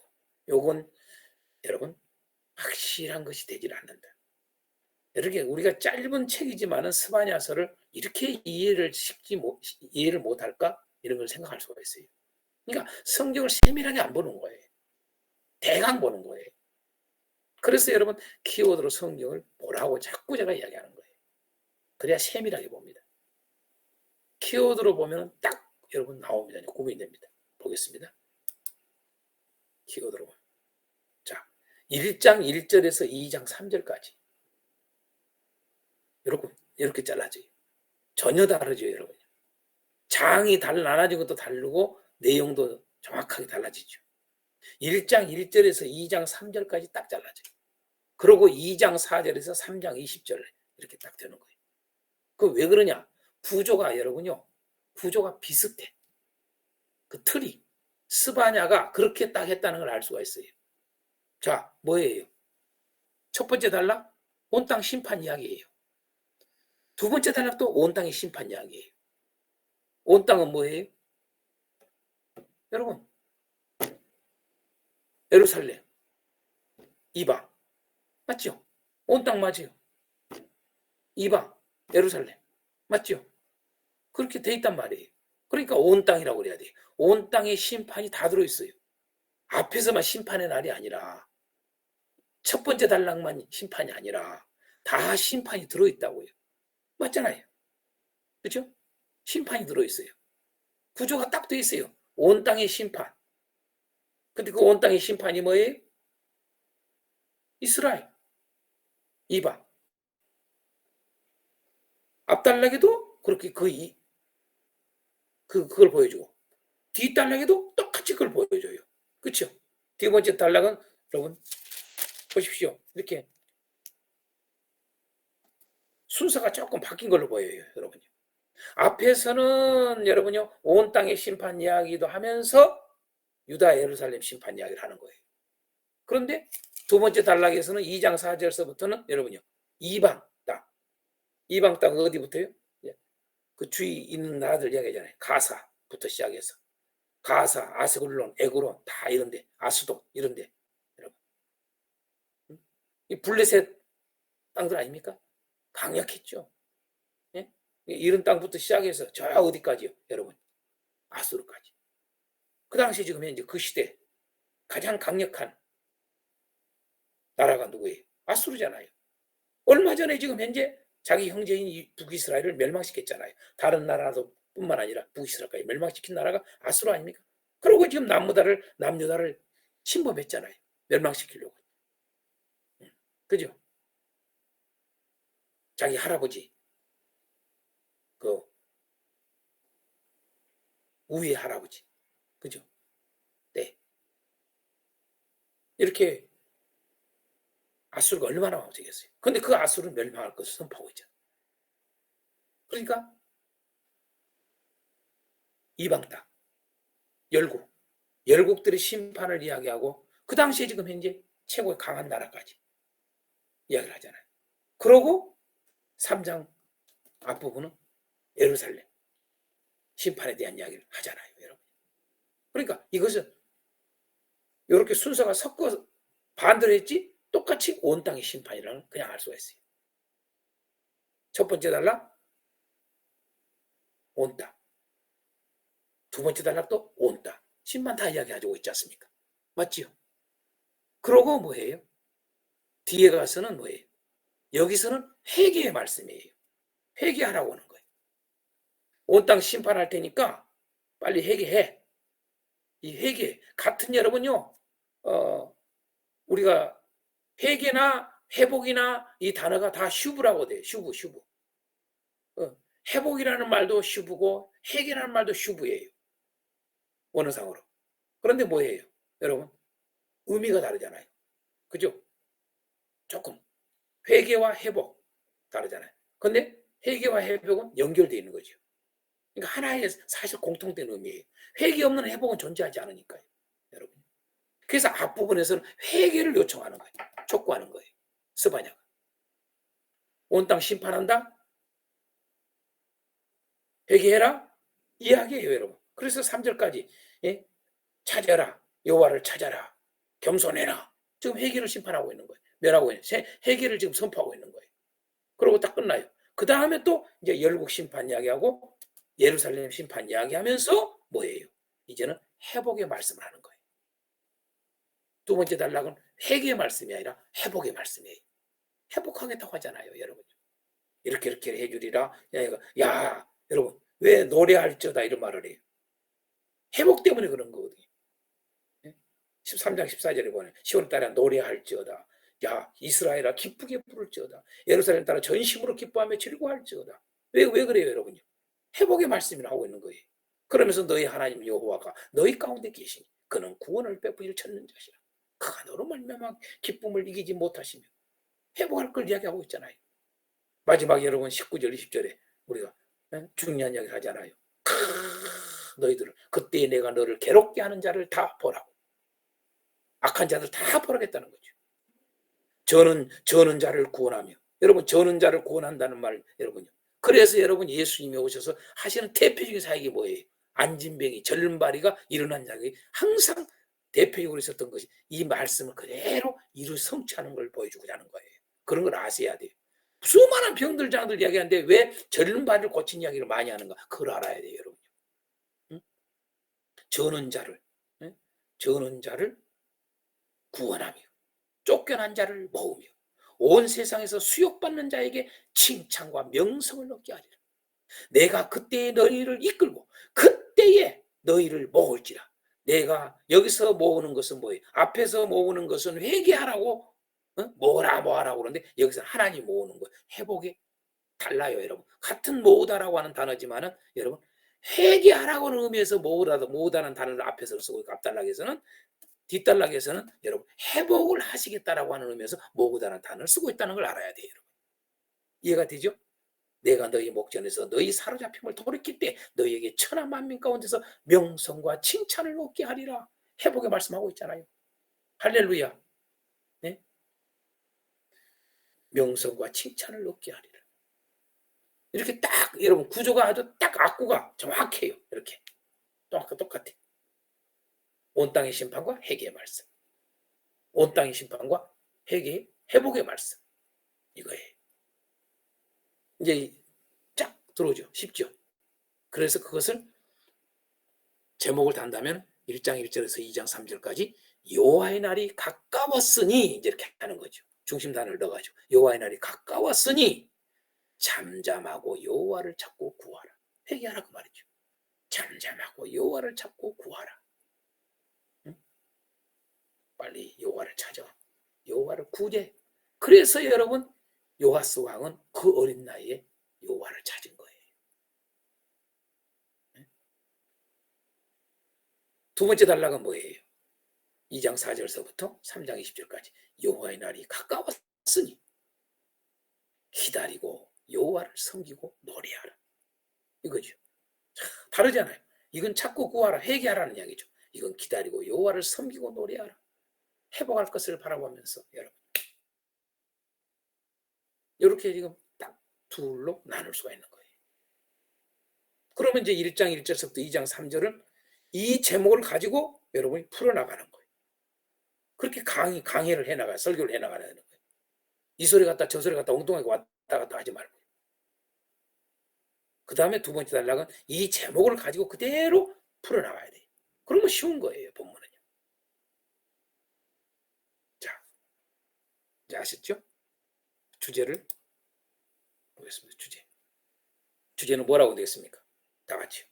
요건 여러분 확실한 것이 되질 않는다. 이렇게 우리가 짧은 책이지만은 스바냐서를 이렇게 이해를 못할까 이런 걸 생각할 수가 있어요. 그러니까 성경을 세밀하게 안 보는 거예요. 대강 보는 거예요. 그래서 여러분 키워드로 성경을 보라고 자꾸 제가 이야기하는 거예요. 그래야 세밀하게 봅니다. 키워드로 보면 딱 여러분 나옵니다. 구분이 됩니다. 보겠습니다. 키워드로 보면. 자, 1장 1절에서 2장 3절까지. 여러분, 이렇게 잘라져요. 전혀 다르죠, 여러분. 장이 나눠진 것도 다르고 내용도 정확하게 달라지죠. 1장 1절에서 2장 3절까지 딱 잘라져요. 그리고 2장 4절에서 3장 20절 이렇게 딱 되는 거예요. 그 왜 그러냐? 구조가 여러분요. 구조가 비슷해. 그 틀이. 스바냐가 그렇게 딱 했다는 걸 알 수가 있어요. 자, 뭐예요? 첫 번째 단락, 온 땅 심판 이야기예요. 두 번째 단락도 온 땅의 심판 이야기예요. 온 땅은 뭐예요? 여러분, 예루살렘, 이방. 맞죠? 온 땅 맞아요. 이방, 예루살렘. 맞죠? 그렇게 돼 있단 말이에요. 그러니까 온 땅이라고 그래야 돼요. 온 땅의 심판이 다 들어있어요. 앞에서만 심판의 날이 아니라 첫 번째 단락만 심판이 아니라 다 심판이 들어있다고요. 맞잖아요. 그렇죠? 심판이 들어있어요. 구조가 딱 돼 있어요. 온 땅의 심판. 근데 그 온 땅의 심판이 뭐예요? 이스라엘, 이방. 앞단락에도 그렇게 그걸 보여주고 뒷단락에도 똑같이 그걸 보여줘요. 그렇죠? 두 번째 단락은 여러분 보십시오. 이렇게 순서가 조금 바뀐 걸로 보여요. 여러분요. 앞에서는 여러분요. 온 땅의 심판 이야기도 하면서 유다 예루살렘 심판 이야기를 하는 거예요. 그런데 두 번째 단락에서는 2장 4절서부터는 여러분요. 이방 땅. 이방 땅 어디부터요? 그 주위 있는 나라들 이야기잖아요. 가사부터 시작해서 가사, 아스글론, 에그론 다 이런데 아수도 이런데 여러분 이 블레셋 땅들 아닙니까? 강력했죠. 예? 이런 땅부터 시작해서 저 어디까지요, 여러분? 아수르까지. 그 당시 지금 현재 그 시대 가장 강력한 나라가 누구예요? 아수르잖아요. 얼마 전에 지금 현재 자기 형제인 북이스라엘을 멸망시켰잖아요. 다른 나라도 뿐만 아니라 북이스라엘까지 멸망시킨 나라가 아수르 아닙니까? 그리고 지금 남유다를 침범했잖아요. 멸망시키려고. 그죠? 자기 할아버지, 그 우위의 할아버지, 그죠? 네. 이렇게 아수르가 얼마나 왕정했어요. 근데 그 아수르는 멸망할 것을 선포하고 있잖아요. 그러니까 이방 땅, 열국들의 심판을 이야기하고 그 당시에 지금 현재 최고의 강한 나라까지 이야기를 하잖아요. 그러고 3장 앞부분은 예루살렘 심판에 대한 이야기를 하잖아요, 여러분. 그러니까 이것은 이렇게 순서가 섞어서 반대로 했지 똑같이 온 땅의 심판이라는 그냥 알 수가 있어요. 첫 번째 단락 온 땅, 두 번째 단락도 온 땅. 10만 다 이야기하고 있지 않습니까? 맞지요? 그러고 뭐예요? 뒤에 가서는 뭐예요? 여기서는 회개의 말씀이에요. 회개하라고 하는 거예요. 온 땅 심판할 테니까 빨리 회개해. 이 회개 같은 여러분요. 우리가 회개나 회복이나 이 단어가 다 슈브라고 돼요. 슈브. 회복이라는 말도 슈브고 회개라는 말도 슈브예요. 원어상으로. 그런데 뭐예요? 여러분 의미가 다르잖아요. 그죠? 조금 회개와 회복 다르잖아요. 근데 회개와 회복은 연결되어 있는 거죠. 그러니까 하나의 사실 공통된 의미예요. 회개 없는 회복은 존재하지 않으니까요. 여러분. 그래서 앞부분에서는 회개를 요청하는 거예요. 촉구하는 거예요. 스바냐가. 온 땅 심판한다? 회개해라? 이야기예요, 여러분. 그래서 3절까지 예? 찾아라. 여호와를 찾아라. 겸손해라. 지금 회개를 심판하고 있는 거예요. 멸하고 있는 회개를 지금 선포하고 있는 거예요. 그러고 딱 끝나요. 그 다음에 또 이제 열국 심판 이야기하고 예루살렘 심판 이야기하면서 뭐예요? 이제는 회복의 말씀을 하는 거예요. 두 번째 단락은 회개의 말씀이 아니라 회복의 말씀이에요. 회복하겠다고 하잖아요, 여러분. 이렇게 해주리라. 야, 여러분 왜 노래할지어다 이런 말을 해요? 회복 때문에 그런 거거든요. 13장 14절에 보면 10월 달에 노래할지어다. 야, 이스라엘아 기쁘게 부를지어다. 예루살렘 따라 전심으로 기뻐하며 즐거워할지어다. 왜 그래요, 여러분요? 회복의 말씀을 하고 있는 거예요. 그러면서 너희 하나님 여호와가 너희 가운데 계시니 그는 구원을 베푸기를 찾는 자시라. 그가 너로 말미암아 기쁨을 이기지 못하시며 회복할 걸 이야기하고 있잖아요. 마지막 여러분 19절 20절에 우리가 중요한 이야기를 하잖아요. 너희들은 그때 내가 너를 괴롭게 하는 자를 다 보라고. 악한 자들 다 보라겠다는 거죠. 저는 자를 구원하며 여러분 저는 자를 구원한다는 말 여러분요. 그래서 여러분 예수님이 오셔서 하시는 대표적인 사역이 뭐예요? 안진병이 절름발이가 일어난 자에게 항상 대표적으로 있었던 것이 이 말씀을 그대로 이루 성취하는 걸 보여주고자 하는 거예요. 그런 걸 아셔야 돼요. 수많은 병들 장들 이야기하는데 왜 절름발을 고친 이야기를 많이 하는가? 그걸 알아야 돼요, 여러분. 응? 저는 자를 구원하며 쫓겨난 자를 모으며 온 세상에서 수욕받는 자에게 칭찬과 명성을 얻게 하리라. 내가 그때에 너희를 이끌고 그때에 너희를 모을지라. 내가 여기서 모으는 것은 뭐예요? 앞에서 모으는 것은 회개하라고 모으라고 그러는데 여기서 하나님 모으는 거예요. 회복이 달라요, 여러분. 같은 모으다라고 하는 단어지만은 여러분 회개하라고는 의미에서 모으다는 단어를 앞에서 쓰고 있고 앞단락에서는 뒷단락에서는 여러분 회복을 하시겠다라고 하는 의미에서 모으다는 단어를 쓰고 있다는 걸 알아야 돼요, 여러분. 이해가 되죠? 내가 너희 목전에서 너희 사로잡힘을 돌이킬 때 너희에게 천하 만민 가운데서 명성과 칭찬을 얻게 하리라. 회복의 말씀하고 있잖아요. 할렐루야. 네? 명성과 칭찬을 얻게 하리라. 이렇게 딱 여러분 구조가 아주 딱 악구가 정확해요. 이렇게 똑같아. 온 땅의 심판과 회개의 말씀. 온 땅의 심판과 회복의 말씀. 이거예요. 이제 쫙 들어오죠. 쉽죠. 그래서 그것을 제목을 단다면 1장 1절에서 2장 3절까지 여호와의 날이 가까웠으니 이제 이렇게 하는 거죠. 중심 단어를 넣어가지고 여호와의 날이 가까웠으니 잠잠하고 여호와를 찾고 구하라. 회개하라 그 말이죠. 잠잠하고 여호와를 찾고 구하라. 응? 빨리 여호와를 찾아. 여호와를 구제. 그래서 여러분 요아스 왕은 그 어린 나이에 여호와를 찾은 거예요. 두 번째 단락은 뭐예요? 2장 4절서부터 3장 20절까지 여호와의 날이 가까웠으니 기다리고 여호와를 섬기고 노래하라. 이거죠. 다르잖아요. 이건 찾고 구하라, 회개하라는 이야기죠. 이건 기다리고 여호와를 섬기고 노래하라. 회복할 것을 바라보면서 여러분 이렇게 지금 딱 둘로 나눌 수가 있는 거예요. 그러면 이제 1장 1절서부터 2장 3절은 이 제목을 가지고 여러분이 풀어나가는 거예요. 그렇게 강의를 해나가요. 설교를 해나가야 되는 거예요. 이 소리 갔다 저 소리 갔다 엉뚱하게 왔다 갔다 하지 말고. 그 다음에 두 번째 단락은 이 제목을 가지고 그대로 풀어나가야 돼요. 그러면 쉬운 거예요. 본문은요. 자, 이제 아셨죠? 주제를 보겠습니다. 주제는 뭐라고 되겠습니까? 다 같이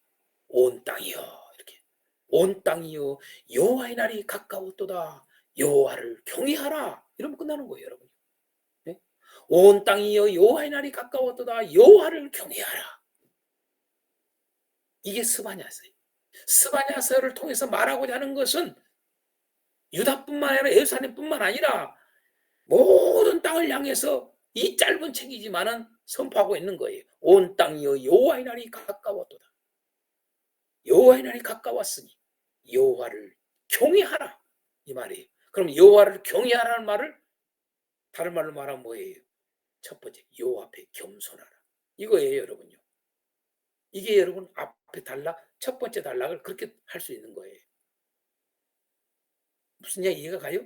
온 땅이여. 이렇게 온 땅이여 여호와의 날이 가까웠도다. 여호와를 경외하라. 이러면 끝나는 거예요, 여러분. 네? 온 땅이여 여호와의 날이 가까웠도다. 여호와를 경외하라. 이게 스바냐서예요. 스바냐서를 통해서 말하고자 하는 것은 유다뿐만 아니라 예루살렘뿐만 아니라 모든 땅을 향해서 이 짧은 책이지만은 선포하고 있는 거예요. 온 땅이여 여호와의 날이 가까웠도다. 여호와의 날이 가까웠으니 여호와를 경외하라. 이 말이에요. 그럼 여호와를 경외하라는 말을 다른 말로 말하면 뭐예요? 첫 번째, 여호와 앞에 겸손하라. 이거예요, 여러분요. 이게 여러분 앞에 단락, 첫 번째 단락을 그렇게 할 수 있는 거예요. 무슨 얘기 이해가 가요?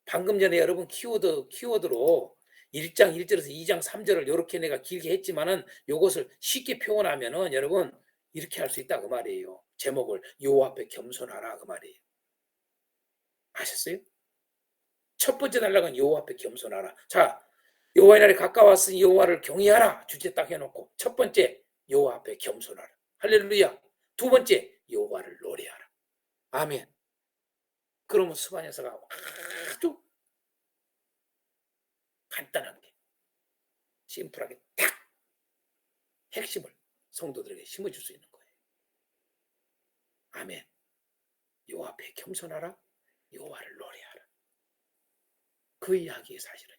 방금 전에 여러분 키워드로 1장 1절에서 2장 3절을 이렇게 내가 길게 했지만은 요것을 쉽게 표현하면은 여러분 이렇게 할 수 있다 그 말이에요. 제목을 여호와 앞에 겸손하라 그 말이에요. 아셨어요? 첫 번째 단락은 여호와 앞에 겸손하라. 자, 여호와의 날이 가까웠으니 여호와를 경외하라. 주제 딱 해놓고 첫 번째 여호와 앞에 겸손하라. 할렐루야. 두 번째 여호와를 노래하라. 아멘. 그러면 스바냐서가 아주 간단하게 심플하게 딱 핵심을 성도들에게 심어줄 수 있는 거예요. 아멘. 여호와 앞에 겸손하라. 여호와를 노래하라. 그 이야기의 사실은요.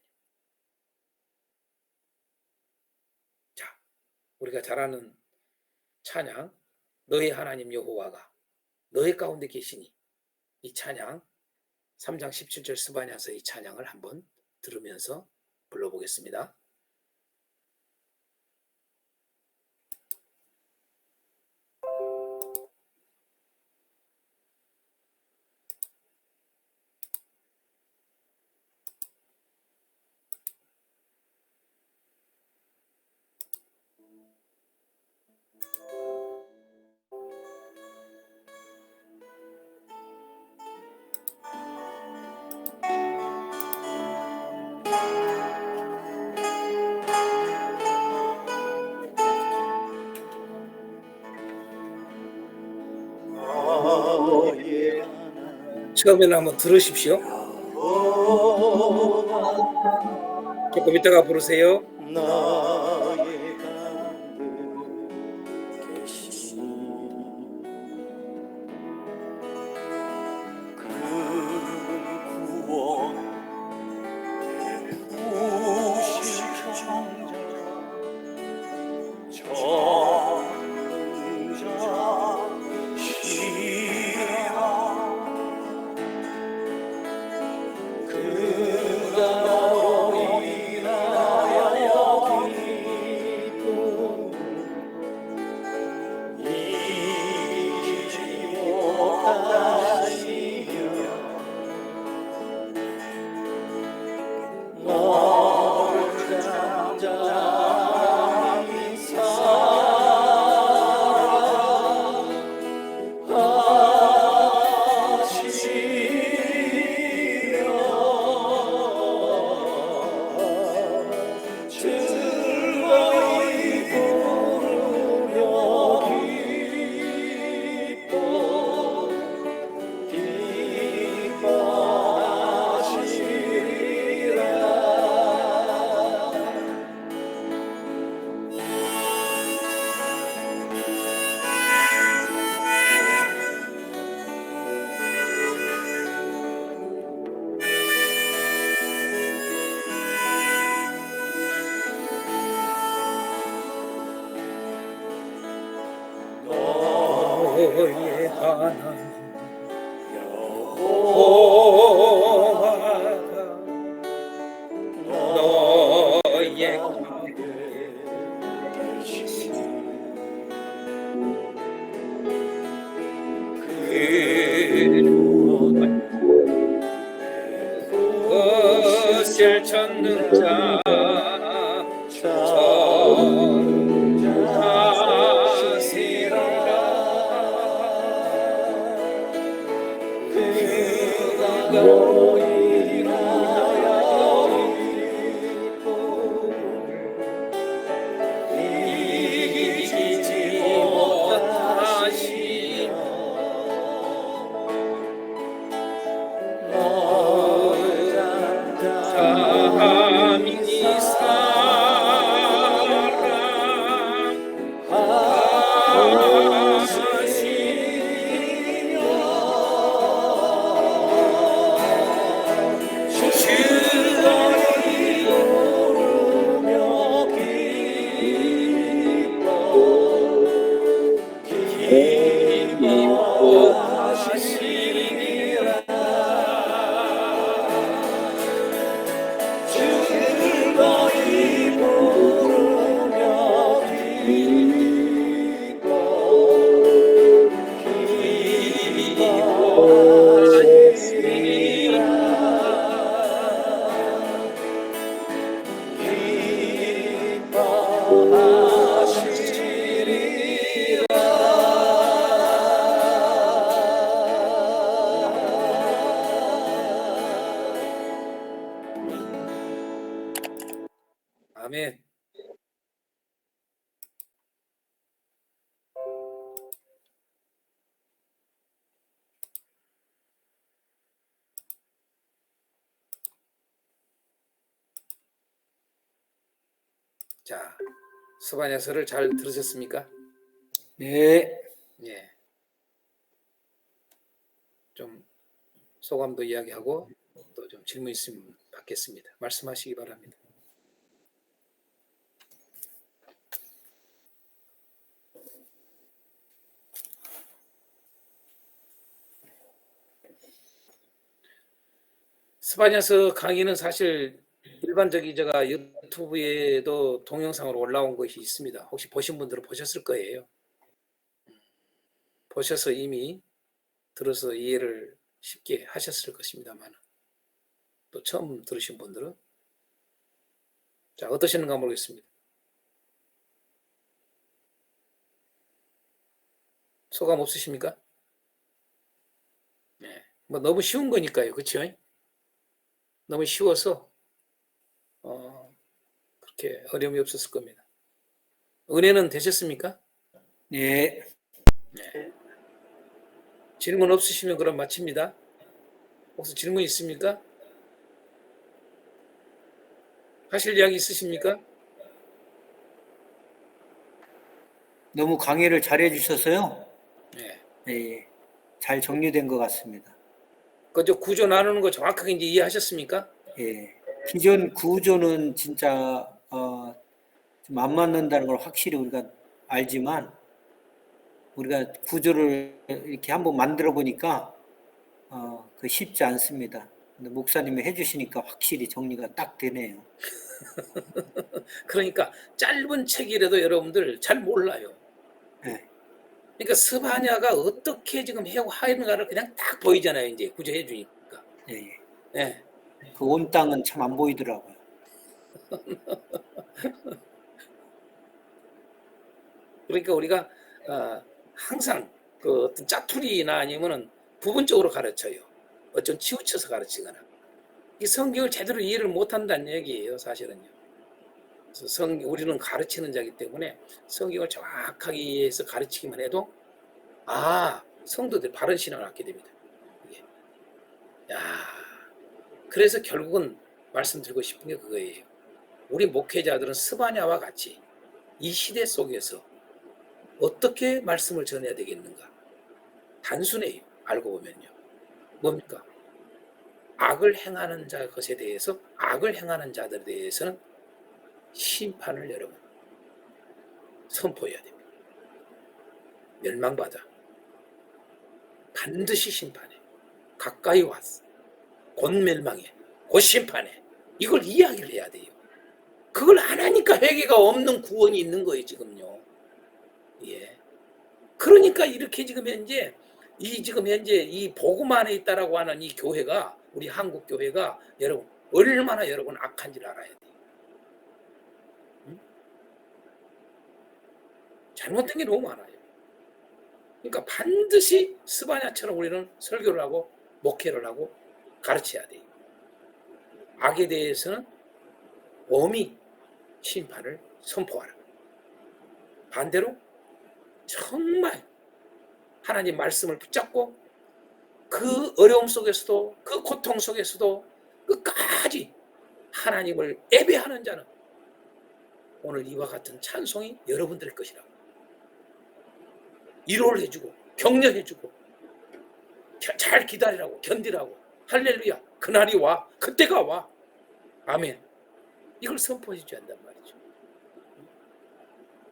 자, 우리가 잘 아는 찬양 너의 하나님 여호와가 너의 가운데 계시니 이 찬양 3장 17절 스바냐서 이 찬양을 한번 들으면서 불러보겠습니다. 처음에는 한번 들으십시오. 조금 이따가 부르세요. 나의 가운데 계시니 그 구원 베푸실 청자 제일 찾는 자 전하시리라. 그가 인하여 이기지 못하시며 자민이 아멘. 자, 스바냐서를 잘 들으셨습니까? 네. 예. 좀 소감도 이야기하고 또 좀 질문 있으면 받겠습니다. 말씀하시기 바랍니다. 스바냐서 강의는 사실 일반적인 제가 유튜브에도 동영상으로 올라온 것이 있습니다. 혹시 보신 분들은 보셨을 거예요. 보셔서 이미 들어서 이해를 쉽게 하셨을 것입니다만 또 처음 들으신 분들은 자 어떠셨는가 모르겠습니다. 소감 없으십니까? 네. 뭐 너무 쉬운 거니까요, 그렇죠? 너무 쉬워서 그렇게 어려움이 없었을 겁니다. 은혜는 되셨습니까? 네. 네. 질문 없으시면 그럼 마칩니다. 혹시 질문 있습니까? 하실 이야기 있으십니까? 너무 강의를 잘해 주셔서요. 네. 네. 잘 정리된 것 같습니다. 그저 구조 나누는 거 정확하게 이제 이해하셨습니까? 예. 기존 구조는 진짜 좀 안 맞는다는 걸 확실히 우리가 알지만 우리가 구조를 이렇게 한번 만들어 보니까 그 쉽지 않습니다. 근데 목사님이 해주시니까 확실히 정리가 딱 되네요. 그러니까 짧은 책이라도 여러분들 잘 몰라요. 네. 그러니까 스바냐가 어떻게 지금 하는가를 그냥 딱 보이잖아요. 이제 구조해 주니까. 예. 네. 그 온 땅은 참 안 보이더라고요. 그러니까 우리가 항상 그 어떤 짜투리나 아니면은 부분적으로 가르쳐요. 어쩜 치우쳐서 가르치거나. 이 성경을 제대로 이해를 못한다는 얘기예요, 사실은요. 그래서 우리는 가르치는 자이기 때문에 성경을 정확하게 이해해서 가르치기만 해도 성도들이 바른 신앙을 갖게 됩니다. 이게. 야, 그래서 결국은 말씀드리고 싶은 게 그거예요. 우리 목회자들은 스바냐와 같이 이 시대 속에서 어떻게 말씀을 전해야 되겠는가? 단순해요. 알고 보면요. 뭡니까? 악을 행하는 자 것에 대해서 악을 행하는 자들에 대해서는 심판을 여러분 선포해야 됩니다. 멸망받아. 반드시 심판해. 가까이 왔어. 곧 멸망해. 곧 심판해. 이걸 이야기를 해야 돼요. 그걸 안 하니까 회개가 없는 구원이 있는 거예요, 지금요. 예. 그러니까 이렇게 지금 현재 이 복음 안에 있다라고 하는 이 교회가 우리 한국 교회가 여러분 얼마나 여러분 악한지를 알아야 돼. 응? 잘못된 게 너무 많아요. 그러니까 반드시 스바냐처럼 우리는 설교를 하고 목회를 하고 가르쳐야 돼요. 악에 대해서는 엄히 심판을 선포하라. 반대로 정말 하나님 말씀을 붙잡고 그 어려움 속에서도 그 고통 속에서도 끝까지 하나님을 예배하는 자는 오늘 이와 같은 찬송이 여러분들의 것이라고. 위로를 해주고 격려해주고 잘 기다리라고 견디라고. 할렐루야. 그날이 와. 그때가 와. 아멘. 이걸 선포해 줘야 한단 말이죠.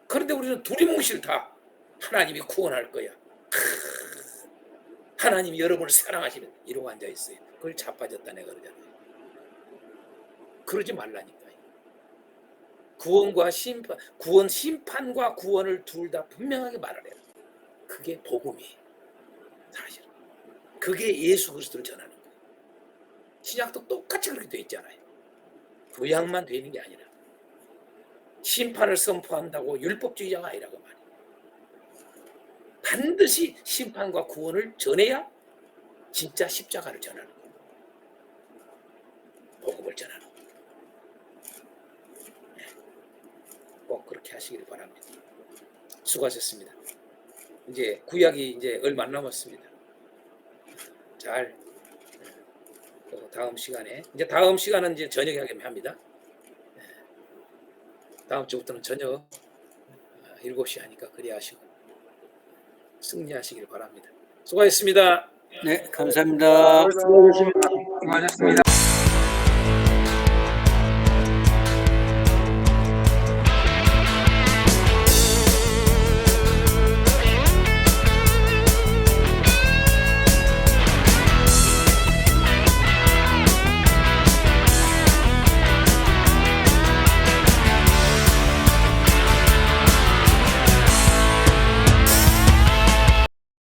그런데 우리는 두리뭉실 다 하나님이 구원할 거야. 하나님이 여러분을 사랑하시는 이러고 앉아 있어요. 그걸 자빠졌다 내가 그러잖아요. 그러지 말라니까요. 구원과 심판, 구원 심판과 구원을 둘 다 분명하게 말을 해요. 그게 복음이에요. 사실. 그게 예수 그리스도를 전하는 거예요. 신약도 똑같이 그렇게 돼 있잖아요. 구약만 되는 게 아니라 심판을 선포한다고 율법주의자가 아니라고 말이에요. 반드시 심판과 구원을 전해야 진짜 십자가를 전하는 거예요. 복음을 전하는 거예요. 꼭 그렇게 하시길 바랍니다. 수고하셨습니다. 이제 구약이 이제 얼마 안 남았습니다. 잘 다음 시간에 다음 시간은 이제 저녁에 하게 합니다. 다음 주부터는 저녁 7시 하니까 그리 하시고 승리하시길 바랍니다. 수고하셨습니다. 네, 감사합니다. 수고하셨습니다. 수고하셨습니다.